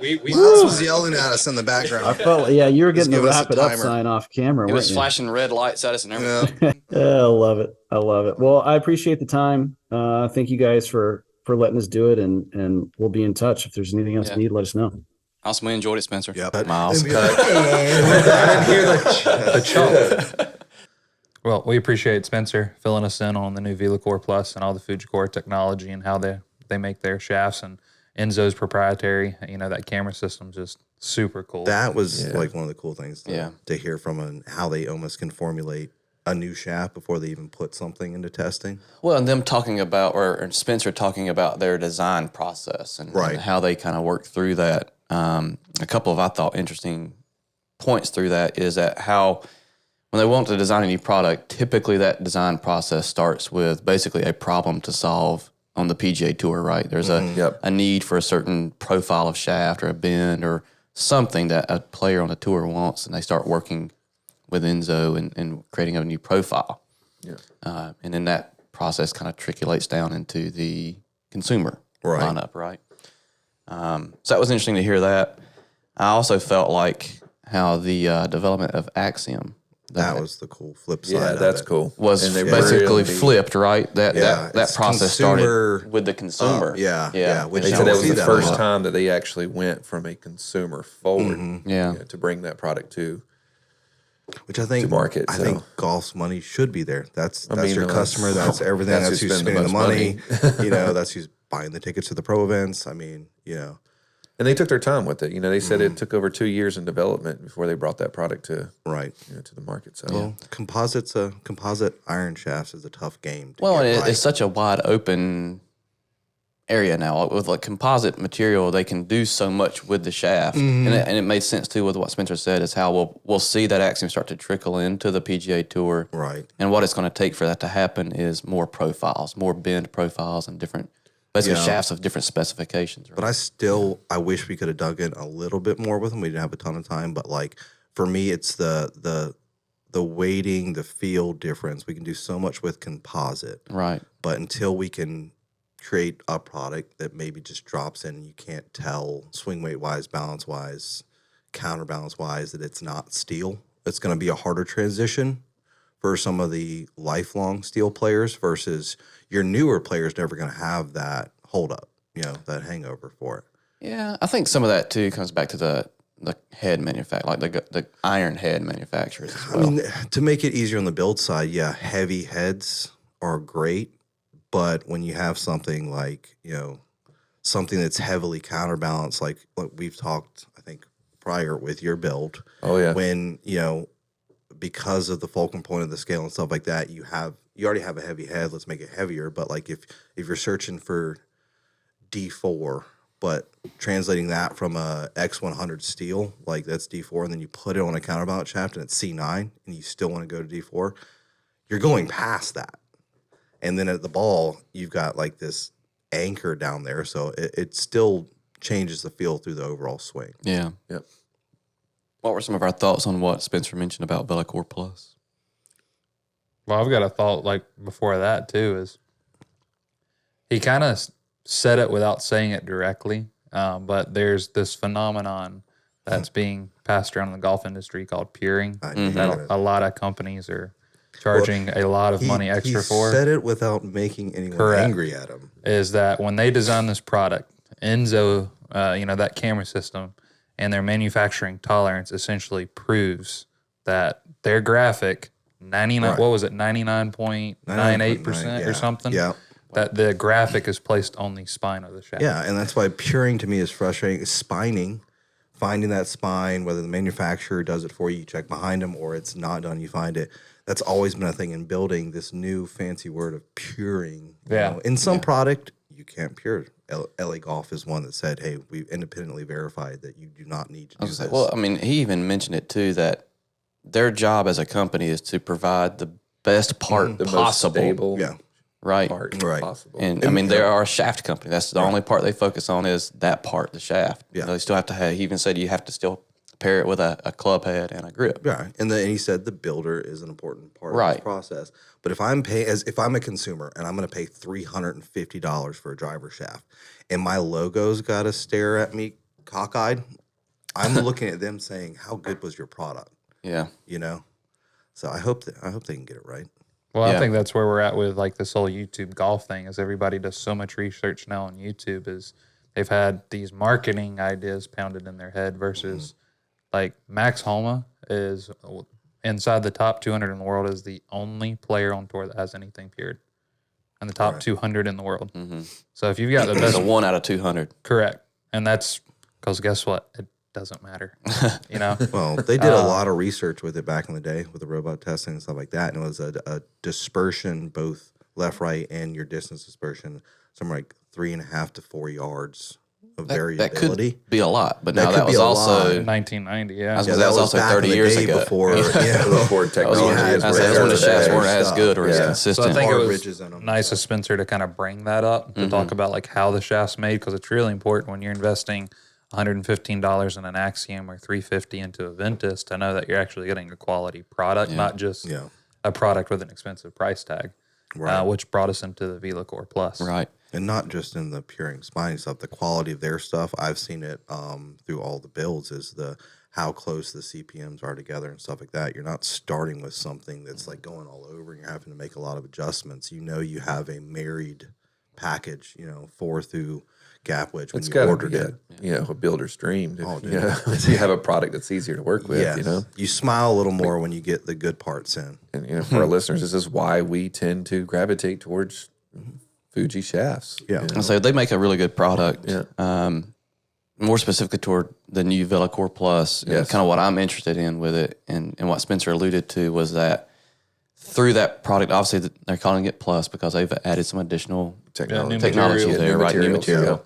We Miles was yelling at us in the background. I felt, you were getting the giving us a wrap it up timer. sign off camera. It was weren't you? flashing red lights at us and everything. Yeah. I love it. I love it. Well, I appreciate the time. Thank you guys for letting us do it, and we'll be in touch. If there's anything else you need, let us know. Awesome. We enjoyed it, Spencer. Yep. Miles. I didn't hear the chop. Well, we appreciate Spencer filling us in on the new Velocore Plus and all the Fujikura technology and how they make their shafts, and Enzo's proprietary. That camera system just super cool. That was like one of the cool things Yeah. to hear from how they almost can formulate a new shaft before they even put something into testing. Well, and them talking about, or Spencer talking about their design process and how they kind of work through that. A couple of, I thought, interesting points through that is that how when they want to design a new product, typically that design process starts with basically a problem to solve on the PGA Tour, right? There's a need for a certain profile of shaft or a bend or something that a player on the tour wants, and they start working with Enzo and creating a new profile. Yeah. And then that process kind of trickulates down into the consumer lineup, right? So that was interesting to hear that. I also felt like how the development of Axiom, That was the cool flip side. Yeah, that's of it. cool. was And they basically really- flipped, right? That it's process consumer, started with the consumer. Which They you said don't that was see the that a first lot. time that they actually went from a consumer forward to bring that product to. Which I think market, I so. think golf's money should be there. That's I mean, your no, customer. That's everything. that's That's who's who's spending spending the the most money. That's who's buying the tickets to the pro events. I mean, And they took their time with it. They said it took over 2 years in development before they brought that product to right. To the market. So Well, composite iron shafts is a tough game. Well, and right. it's such a wide open area now. With like composite material, they can do so much with the shaft, and it made sense too with what Spencer said. Is how we'll see that Axiom start to trickle into the PGA Tour, Right. And what it's going to take for that to happen is more profiles, more bend profiles, and different basically shafts of different specifications. Right? But I wish we could have dug in a little bit more with them. We didn't have a ton of time, but like for me, it's the weighting, the feel difference. We can do so much with composite, Right. but until we can create a product that maybe just drops in and you can't tell swing weight wise, balance wise, counterbalance wise that it's not steel, it's going to be a harder transition for some of the lifelong steel players versus your newer players never going to have that hold up, that hangover for it. Yeah, I think some of that too comes back to the head manufacturer, like the iron head manufacturers as well. I mean, to make it easier on the build side, heavy heads are great, but when you have something like, something that's heavily counterbalanced, like we've talked, I think, prior with your build. Oh, yeah. When, because of the fulcrum point of the scale and stuff like that, you already have a heavy head, let's make it heavier. But like if you're searching for D4, but translating that from a X100 steel, like that's D4, and then you put it on a counterbalance shaft and it's C9, and you still want to go to D4, you're going past that. And then at the ball, you've got like this anchor down there, so it still changes the feel through the overall swing. Yeah. Yep. What were some of our thoughts on what Spencer mentioned about Velocore Plus? Well, I've got a thought like before that too. Is he kind of said it without saying it directly, but there's this phenomenon that's being passed around in the golf industry called peering. That a lot of companies are charging a lot of money extra he for. said it without making anyone angry at him. Is that when they designed this product, Enzo, that camera system, and their manufacturing tolerance essentially proves that their graphic 99 what was it 99.98% or something. Yeah. That the graphic is placed on the spine of the shaft. Yeah, and that's why puring to me is frustrating. Is spining, finding that spine, whether the manufacturer does it for you, you check behind them, or it's not done, you find it. That's always been a thing in building. This new fancy word of puring. You know, in some product, you can't pure. LA Golf is one that said, "Hey, we independently verified that you do not need to do this." Well, I mean, he even mentioned it too that their job as a company is to provide the best part The possible. most stable Right. part Right. possible. And I mean, they are a shaft company. That's the only part they focus on is that part, the shaft. Yeah. They still have to have, he even said you have to still pair it with a club head and a grip. Yeah, and he said the builder is an important part of Right. this process. But if I'm if I'm a consumer and I'm going to pay $350 for a driver shaft, and my logo's got to stare at me cockeyed, I'm looking at them saying, "How good was your product?" Yeah. You know. So I hope they can get it right. Well, I Yeah. think that's where we're at with like this whole YouTube golf thing. Is everybody does so much research now on YouTube? Is they've had these marketing ideas pounded in their head versus like Max Homa is inside the top 200 in the world is the only player on tour that has anything pured, and the top 200 in the world. So if you've got the It's best, a 1 out of 200. correct, and that's because guess what? It doesn't matter. You know. Well, they did a lot of research with it back in the day with the robot testing and stuff like that, and it was a dispersion, both left, right, and your distance dispersion, somewhere like 3.5 to 4 yards of That variability. could be a lot, but That now could that be was a also, lot. 1990, yeah. I was Yeah, that was also back 30 in the years day ago. before. Before technology is That's where when the it's shafts today. weren't as good or as So consistent. I think it Hard was ridges in 'em. nice of Spencer to kind of bring that up to talk about like how the shaft's made, because it's really important when you're investing $115 in an Axiom or $350 into a Ventus to know that you're actually getting a quality product, not just a product with an expensive price tag, which brought us into the Velocore Plus. Right. And not just in the puring spine stuff, the quality of their stuff. I've seen it through all the builds is how close the CPMs are together and stuff like that. You're not starting with something that's like going all over and you're having to make a lot of adjustments. You know, you have a married package, 4 through gap wedge when It's you got to ordered be it. a builder's dream. If, dude. you have a product that's easier to work with, Yes. You smile a little more when you get the good parts in. And for our listeners, this is why we tend to gravitate towards Fuji shafts. Yeah. And so they make a really good product. Yeah. More specifically toward the new Velocore Plus. And kind of what I'm interested in with it and what Spencer alluded to was that through that product, obviously they're calling it Plus because they've added some additional Technology technology there, right? New material.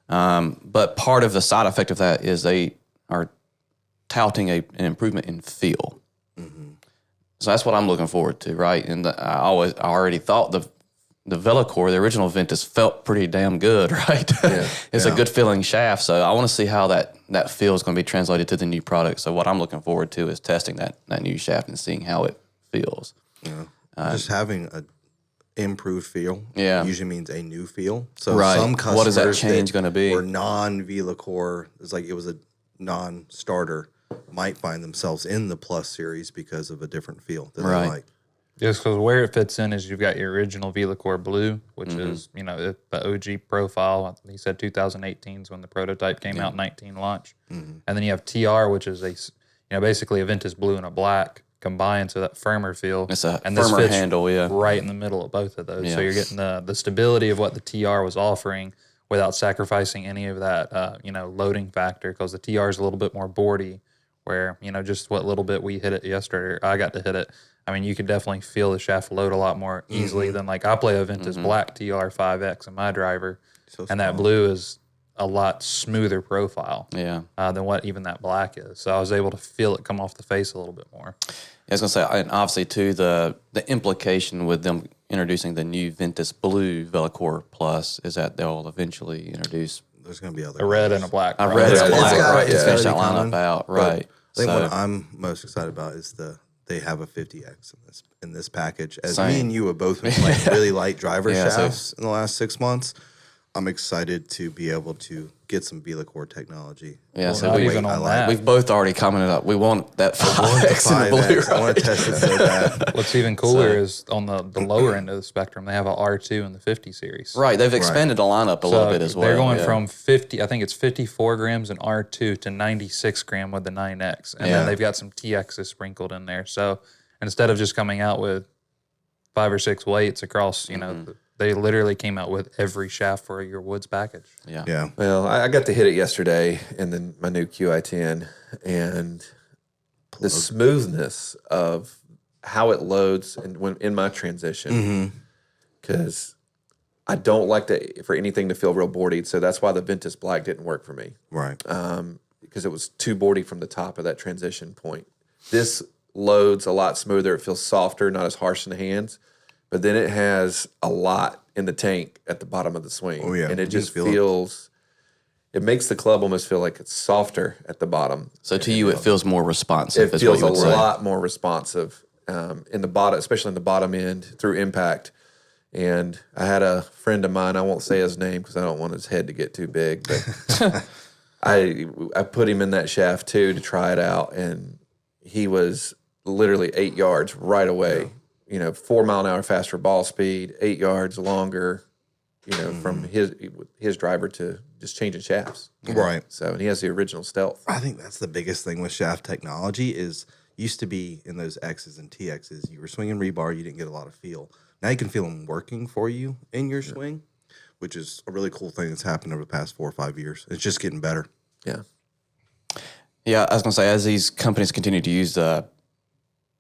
material. But part of the side effect of that is they are touting an improvement in feel. So that's what I'm looking forward to, right? And I already thought the Velocore, the original Ventus, felt pretty damn good, right? It's a good feeling shaft. So I want to see how that feel is going to be translated to the new product. So what I'm looking forward to is testing that new shaft and seeing how it feels. Just having a improved feel usually means a new feel. So Right. some customers What is that change gonna be? Or non-Velocore, it's like it was a non-starter, might find themselves in the Plus series because of a different feel that Right. they like. Just because where it fits in is you've got your original Velocore Blue, which is, the OG profile. He said 2018 is when the prototype came out, 19 launch. And then you have TR, which is basically a Ventus Blue and a black combined, so that firmer feel. It's a and this firmer fits handle, right in the middle of both of those. So Yeah. you're getting the stability of what the TR was offering without sacrificing any of that, loading factor, because the TR is a little bit more boardy, where, just what little bit we hit it yesterday, or I got to hit it. I mean, you could definitely feel the shaft load a lot more easily than like I play a Ventus Black TR5X in my driver, and that blue is a lot smoother profile than what even that black is. So I was able to feel it come off the face a little bit more. I was going to say, and obviously too, the implication with them introducing the new Ventus Blue Velocore Plus is that they'll eventually introduce There's going to be other A red colors. and a black. a right? red and a It's black, gotta- right? it's To finish that gotta be lineup coming, out, but right? I think So- what I'm most excited about is they have a 50X in this package. As Same. me and you have both been like really light driver Yeah, so- shafts in the last 6 months, I'm excited to be able to get some Velocore technology. Yeah, so not even on that. we've both already commented up. We want that 5X in the blue. I want to test it so bad. What's even cooler is on the lower end of the spectrum, they have a R2 in the 50 series. Right, they've expanded the lineup a little bit as well. They're going from 50, I think it's 54 grams in R2 to 96 gram with the 9X. And then they've got some TXs sprinkled in there. So instead of just coming out with 5 or 6 weights across, you know, they literally came out with every shaft for your woods package. Yeah. Well, I got to hit it yesterday in my new QI10, and the smoothness of how it loads when in my transition, because I don't like for anything to feel real boardied, so that's why the Ventus Black didn't work for me. Right. Because it was too boardy from the top of that transition point. This loads a lot smoother. It feels softer, not as harsh in the hands. But then it has a lot in the tank at the bottom of the swing. Oh, yeah. And it You just feel it. feels, it makes the club almost feel like it's softer at the bottom. So to you, it feels more responsive. It is what feels you a would say. lot more responsive in the bottom, especially in the bottom end through impact. And I had a friend of mine, I won't say his name because I don't want his head to get too big, but I put him in that shaft too to try it out, and he was literally 8 yards right away. You know, 4 mile an hour faster ball speed, 8 yards longer, you know, from his driver to just changing shafts. Right. So, and he has the original stealth. I think that's the biggest thing with shaft technology is used to be in those X's and TXs, you were swinging rebar, you didn't get a lot of feel. Now you can feel them working for you in your swing, which is a really cool thing that's happened over the past 4 or 5 years. It's just getting better. Yeah. Yeah, I was going to say, as these companies continue to use the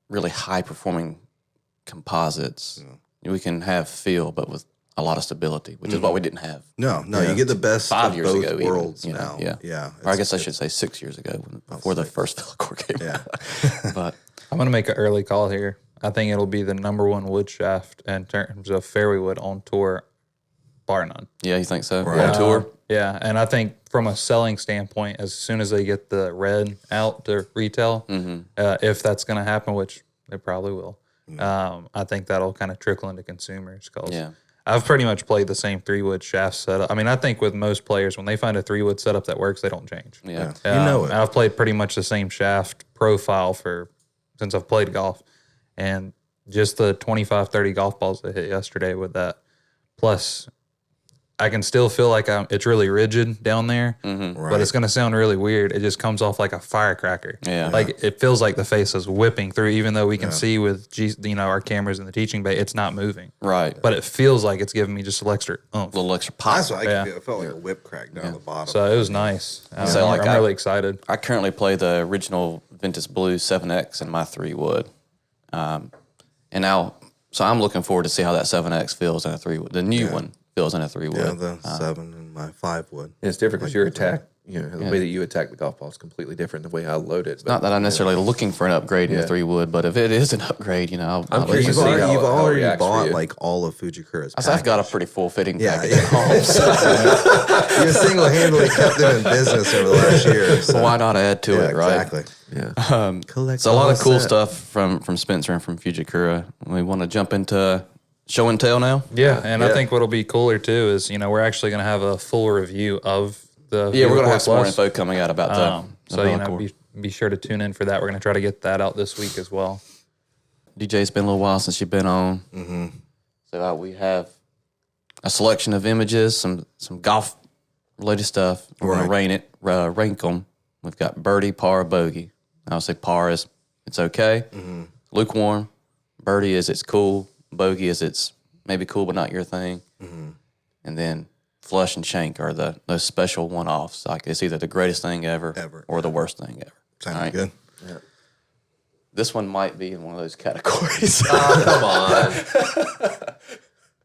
really high-performing composites, we can have feel, but with a lot of stability, which is what we didn't have. No, you get the best 5 of years both ago, worlds even, now. Yeah. Yeah. Or I guess I should say 6 years ago, before the first Velocore came out. But I'm going to make an early call here. I think it'll be the number one wood shaft in terms of fairway wood on tour, bar none. yeah, you think so? Right. On tour? Yeah, and I think from a selling standpoint, as soon as they get the red out to retail, if that's going to happen, which they probably will, I think that'll kind of trickle into consumers. Cause I've pretty much played the same 3-wood shaft setup. I mean, I think with most players, when they find a 3-wood setup that works, they don't change. Yeah. You know it. And I've played pretty much the same shaft profile since I've played golf. And just the 25, 30 golf balls I hit yesterday with that. Plus, I can still feel like it's really rigid down there, but it's going to sound really weird. It just comes off like a firecracker. Yeah. Like it feels like the face is whipping through, even though we can see with our cameras in the teaching bay, it's not moving. Right. But it feels like it's giving me just a little extra oomph. A little extra pop. That's what I could feel. It felt like a whip crack down the bottom. So it was nice. So, like, I'm really excited. I currently play the original Ventus Blue 7X in my 3-wood. And now, so I'm looking forward to see how that 7X feels in a 3-wood. The new one feels in a 3-wood. Yeah, the 7 and my 5-wood. And it's different because your attack, you know, the way that you attack the golf ball is completely different than the way I load it. Not that I'm necessarily looking for an upgrade in the 3-wood, but if it is an upgrade, you know, I'm I'll curious You've to see already, how you've it already reacts for bought you. like all of Fujikura's I've got a pretty full fitting package yeah. at home. So You single-handedly kept them in business over the last year. So. why not add to it, right? Exactly. Yeah. Collect So a lot all of cool set. stuff from Spencer and from Fujikura. We want to jump into show and tell now. Yeah, and I Yeah. think what'll be cooler too is, we're actually going to have a full review of the Yeah, we're going to Velocore have some more Plus. info coming out about the So, Velocore. be sure to tune in for that. We're going to try to get that out this week as well. DJ, it's been a little while since you've been on. Mm-hmm. So we have a selection of images, some golf related stuff. We're going to rank them. We've got birdie, par, bogey. I'll say par is it's okay. Lukewarm. Birdie is it's cool. Bogey is it's maybe cool but not your thing. And then flush and shank are those special one-offs. Like it's either the greatest thing ever or the worst thing ever. Sounds All right? good. This one might be in one of those categories. Come on.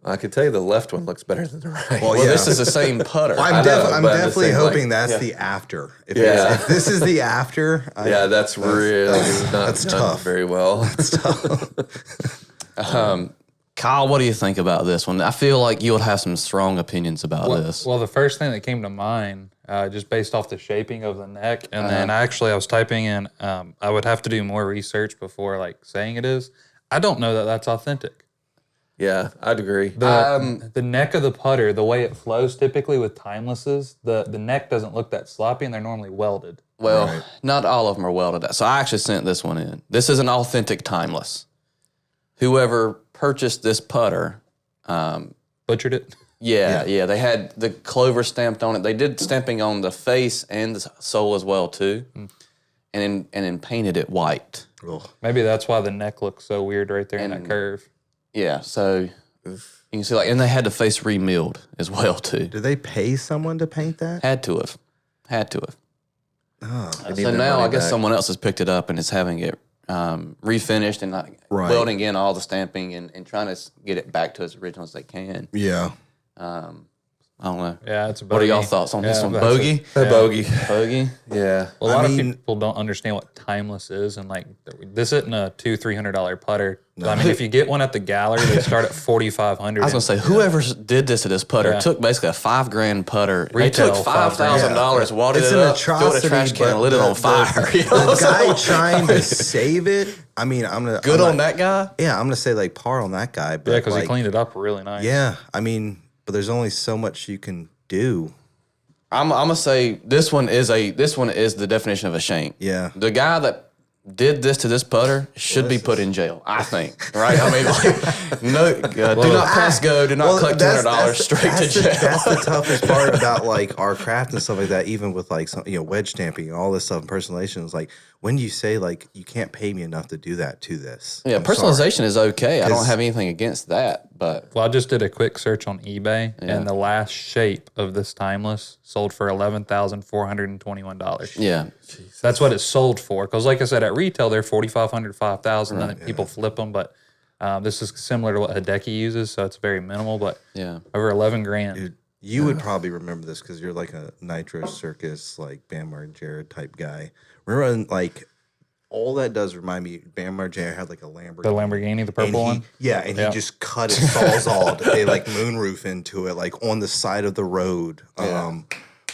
I can tell you the left one looks better than the right. Well, this is the same putter. I'm, know, I'm but at the definitely same, hoping like, that's the after. If, Yeah. if this is the after, Yeah, that's really not that's done tough. very well. Kyle, what do you think about this one? I feel like you would have some strong opinions about this. Well, the first thing that came to mind, just based off the shaping of the neck, and then I was typing in, I would have to do more research before saying it is. I don't know that that's authentic. Yeah, I'd agree. The neck of the putter, the way it flows typically with timelesses, the neck doesn't look that sloppy, and they're normally welded. Well, not all of them are welded. So I actually sent this one in. This is an authentic timeless. Whoever purchased this putter, Butchered it. yeah, they had the clover stamped on it. They did stamping on the face and the sole as well too, and then painted it white. Ugh. Maybe that's why the neck looks so weird right there in that curve. Yeah, so you can see and they had the face remilled as well too. Did they pay someone to paint that? Had to have. Oh, So now I guess someone else has picked it up and is having it refinished and welding in all the stamping and trying to get it back to as original as they can. yeah. I don't know. Yeah, it's a bogey. What are y'all thoughts on this one? that's Bogey? Bogey. Bogey? Yeah. A lot of people don't understand what timeless is, and like this isn't a $200-$300 putter. No. I mean, if you get one at the gallery, they start at $4,500. I was gonna say whoever did this to this putter took basically a $5,000 putter. Retail, they took $5,000, wadded it up, threw it in a trash can, and lit it on fire. The guy trying to save it. I mean, I'm on that guy. Yeah, I'm gonna say like par on that guy. But because he cleaned it up really nice. Yeah, I mean, but there's only so much you can do. I'm gonna say this one is the definition of a shank. Yeah, the guy that did this to this putter should be put in jail. I think, right? I mean, do not pass go. Do not collect $200 straight to jail. That's the toughest part about like our craft and stuff like that. Even with like some, wedge stamping and all this stuff, impersonation is like when you say like you can't pay me enough to do that to this. Yeah, personalization is okay. I don't have anything against that, but I just did a quick search on eBay, and the last shape of this timeless sold for $11,421. Yeah, that's what it sold for. Because, like I said, at retail they're $4,500, $5,000. Then people flip them, but this is similar to what Hideki uses, so it's very minimal. But over $11,000. Dude, you would probably remember this because you're like a Nitro Circus, like Bam Margera type guy. Remember when, like, all that does remind me, Bam Margera had like a Lamborghini. The Lamborghini, the purple one? Yeah, and he just cut his sawzalled a like moonroof into it, like on the side of the road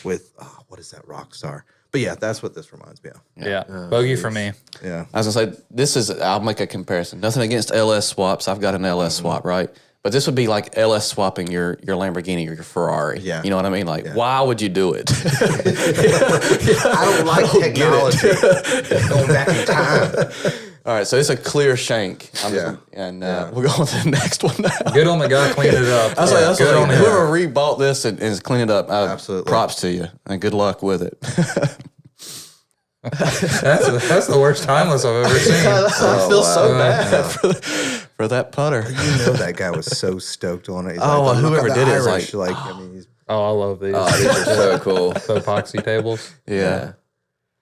with, what is that, Rockstar? But yeah, that's what this reminds me of. Yeah, bogey for me. Yeah. I was gonna say, I'll make a comparison. Nothing against LS swaps. I've got an LS swap, right? But this would be like LS swapping your Lamborghini or your Ferrari. Yeah. You know what I mean? Like, why would you do it? I don't like technology. Going back in time. All right, so it's a clear shank. We'll go on to the next one now. Good on the guy cleaning it up. I was like, whoever rebought this and is cleaning it up, absolutely. Props to you and good luck with it. That's the worst timeless I've ever seen. I feel so bad for that putter. You know that guy was so stoked on it. He's whoever did it is like, I mean, I love these. Oh, these are so cool. The epoxy tables. Yeah.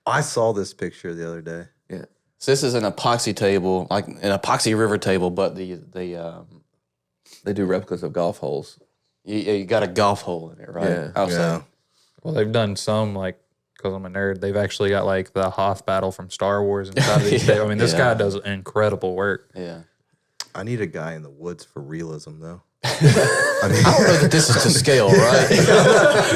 I saw this picture the other day. Yeah. So this is an epoxy table, like an epoxy river table, but they do replicas of golf holes. You got a golf hole in it, right? Yeah. Outside. Well, they've done some like. Because I'm a nerd, they've actually got like the Hoth battle from Star Wars inside of these. I mean, this guy does incredible work. Yeah. I need a guy in the woods for realism, though. I don't know that this is to scale, right?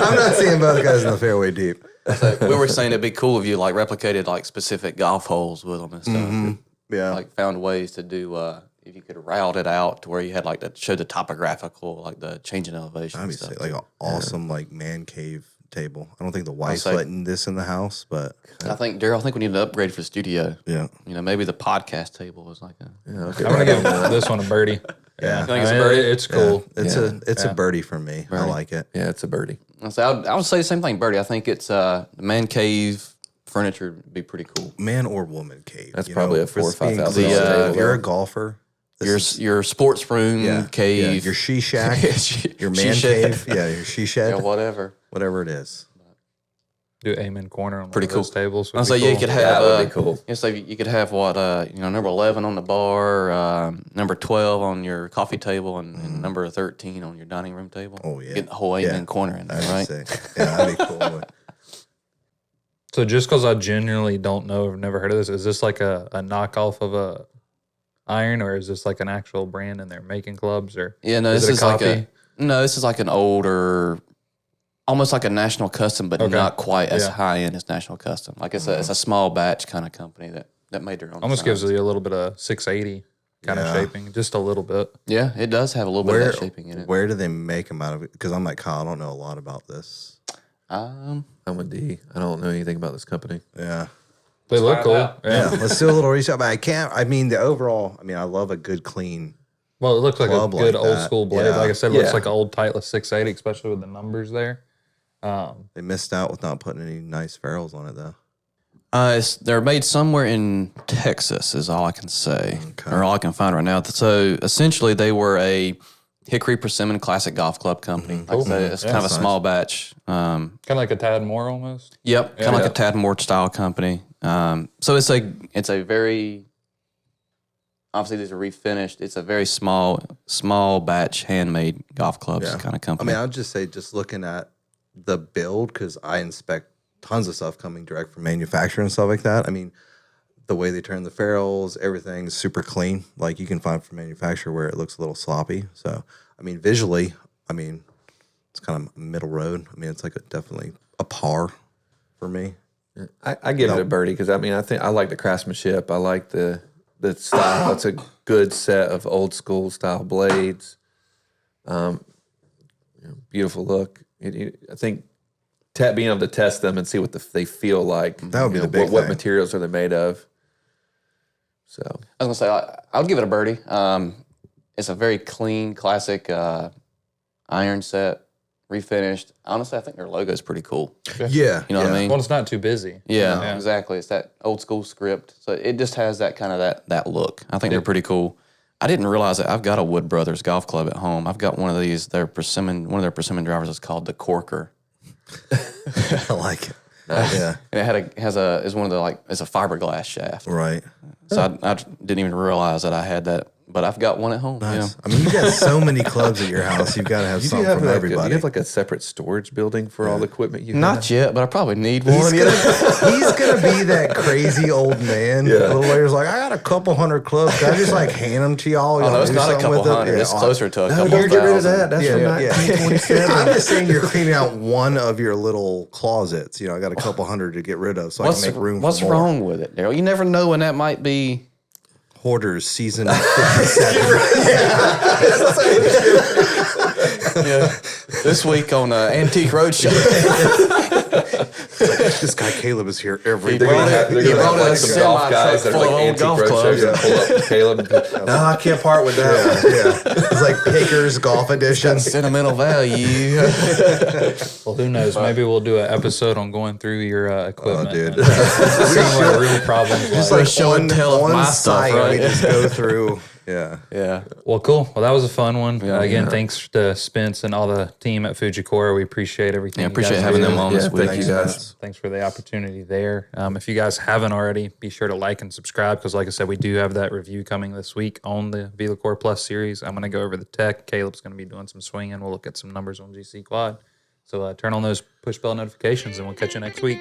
I'm not seeing both guys in the fairway deep. So we were saying it'd be cool if you like replicated like specific golf holes with them and stuff. Mm-hmm. Yeah. Like found ways to do, if you could route it out to where you had like to show the topographical, like the change in elevation. I'd say like an awesome like man cave table. I don't think the wife's letting this in the house, but I think Daryl, we need to upgrade for the studio. Yeah, maybe the podcast table is like a. Okay. I'm gonna give this one a birdie. Yeah, I think it's a birdie. It's cool. Yeah. It's a birdie for me. Birdie. I like it. Yeah, it's a birdie. So I would say the same thing, birdie. I think it's the man cave furniture would be pretty cool. Man or woman cave. That's probably a $4,000 or $5,000 table. If you're a golfer. Your sports room cave, your she shack, your man cave, your she shed, whatever it is. Do amen corner on pretty one of those tables. I was like, cool. you could have. That would be cool. You could have what number 11 on the bar, number 12 on your coffee table, and number 13 on your dining room table. Oh yeah, get the whole amen corner in there, right? Yeah, that'd be cool. So just because I genuinely don't know, I've never heard of this. Is this like a knockoff of a iron, or is this like an actual brand and they're making clubs? Or this is like an older, almost like a National Custom, but not quite as high end as National Custom. Like it's a small batch kind of company that made their own. Almost gives you a little bit of 680 kind of shaping, just a little bit. Yeah, it does have a little bit of that shaping in it. Where do they make them out of it? Because I'm like Kyle, I don't know a lot about this. I'm a D. I don't know anything about this company. Yeah. They look cool. Yeah. Let's do a little research. But I mean, the overall, I love a good, clean. Well, it looks like a Club good like old that. school blade. Yeah. Like I said, it looks Yeah. like an old Titleist 680, especially with the numbers there. They missed out with not putting any nice ferrules on it, though. They're made somewhere in Texas, is all I can say, Okay. or all I can find right now. So essentially, they were a Hickory Persimmon Classic Golf Club company. Like I said, it's kind of a small batch. Kind of like a Tad Moore almost. Yep, kind of like a Tad Moore style company. So it's a very, obviously these are refinished. It's a very small batch handmade golf clubs kind of company. I'd just say, just looking at the build, because I inspect tons of stuff coming direct from manufacturer and stuff like that. I mean, the way they turn the ferrules, everything's super clean. Like you can find from manufacturer where it looks a little sloppy. So, I mean, visually, it's kind of a middle road. It's like definitely a par for me. I give it a birdie because I think I like the craftsmanship. I like the style. It's a good set of old school style blades. Beautiful look. I think being able to test them and see what they feel like. That would be the big what thing. materials are they made of. So I was gonna say I would give it a birdie. It's a very clean, classic iron set, refinished. Honestly, I think their logo is pretty cool. Yeah. You know what I mean? Well, it's not too busy. Yeah, exactly. It's that old school script. So it just has that kind of that look. I think they're pretty cool. I didn't realize that I've got a Wood Brothers golf club at home. I've got one of these. One of their persimmon drivers is called the Corker. I like it. Yeah. And it's one of the it's a fiberglass shaft. Right. So I didn't even realize that I had that, but I've got one at home. Nice. Yeah. You got so many clubs at your house. You've got to have something from do everybody. you have like a separate storage building for all the equipment you have? Not yet, but I probably need one. He's gonna be that crazy old man. Yeah. Little lawyer's like, I got a couple hundred clubs. Can I just hand them to y'all? Oh, no, it's do not a something couple with them? hundred. Yeah, It's closer to a No, couple don't get rid of thousand. that. That's from Yeah. 1927. I'm just saying you're cleaning out one of your little closets. I got a couple hundred to get rid of, so I can make room. What's for more. wrong with it, Daryl? You never know when that might be. Hoarders season 57. This week on Antique Roadshow. This guy Caleb is here every They're day. gonna have brought like a some golf guys that are semi-truck full like of antique golf road clubs. shows and pull up to Caleb and be, no, I can't part with that. Yeah. It's like Pickers Golf Edition. Sentimental value. Well, who knows? Maybe we'll do an episode on going through your equipment. dude. And seeing what real problems Just like. like show and tell of on my stuff, site, right? we just go through. Yeah. Yeah. Well, cool. Well, that was a fun one. Again, thanks to Spence and all the team at Fujikura. We appreciate everything. Yeah, you appreciate guys having do. them on this week. Thank you guys. Thanks for the opportunity there. If you guys haven't already, be sure to like and subscribe because, like I said, we do have that review coming this week on the Velocore Plus series. I'm going to go over the tech. Caleb's going to be doing some swinging. We'll look at some numbers on GC Quad. So turn on those push bell notifications, and we'll catch you next week.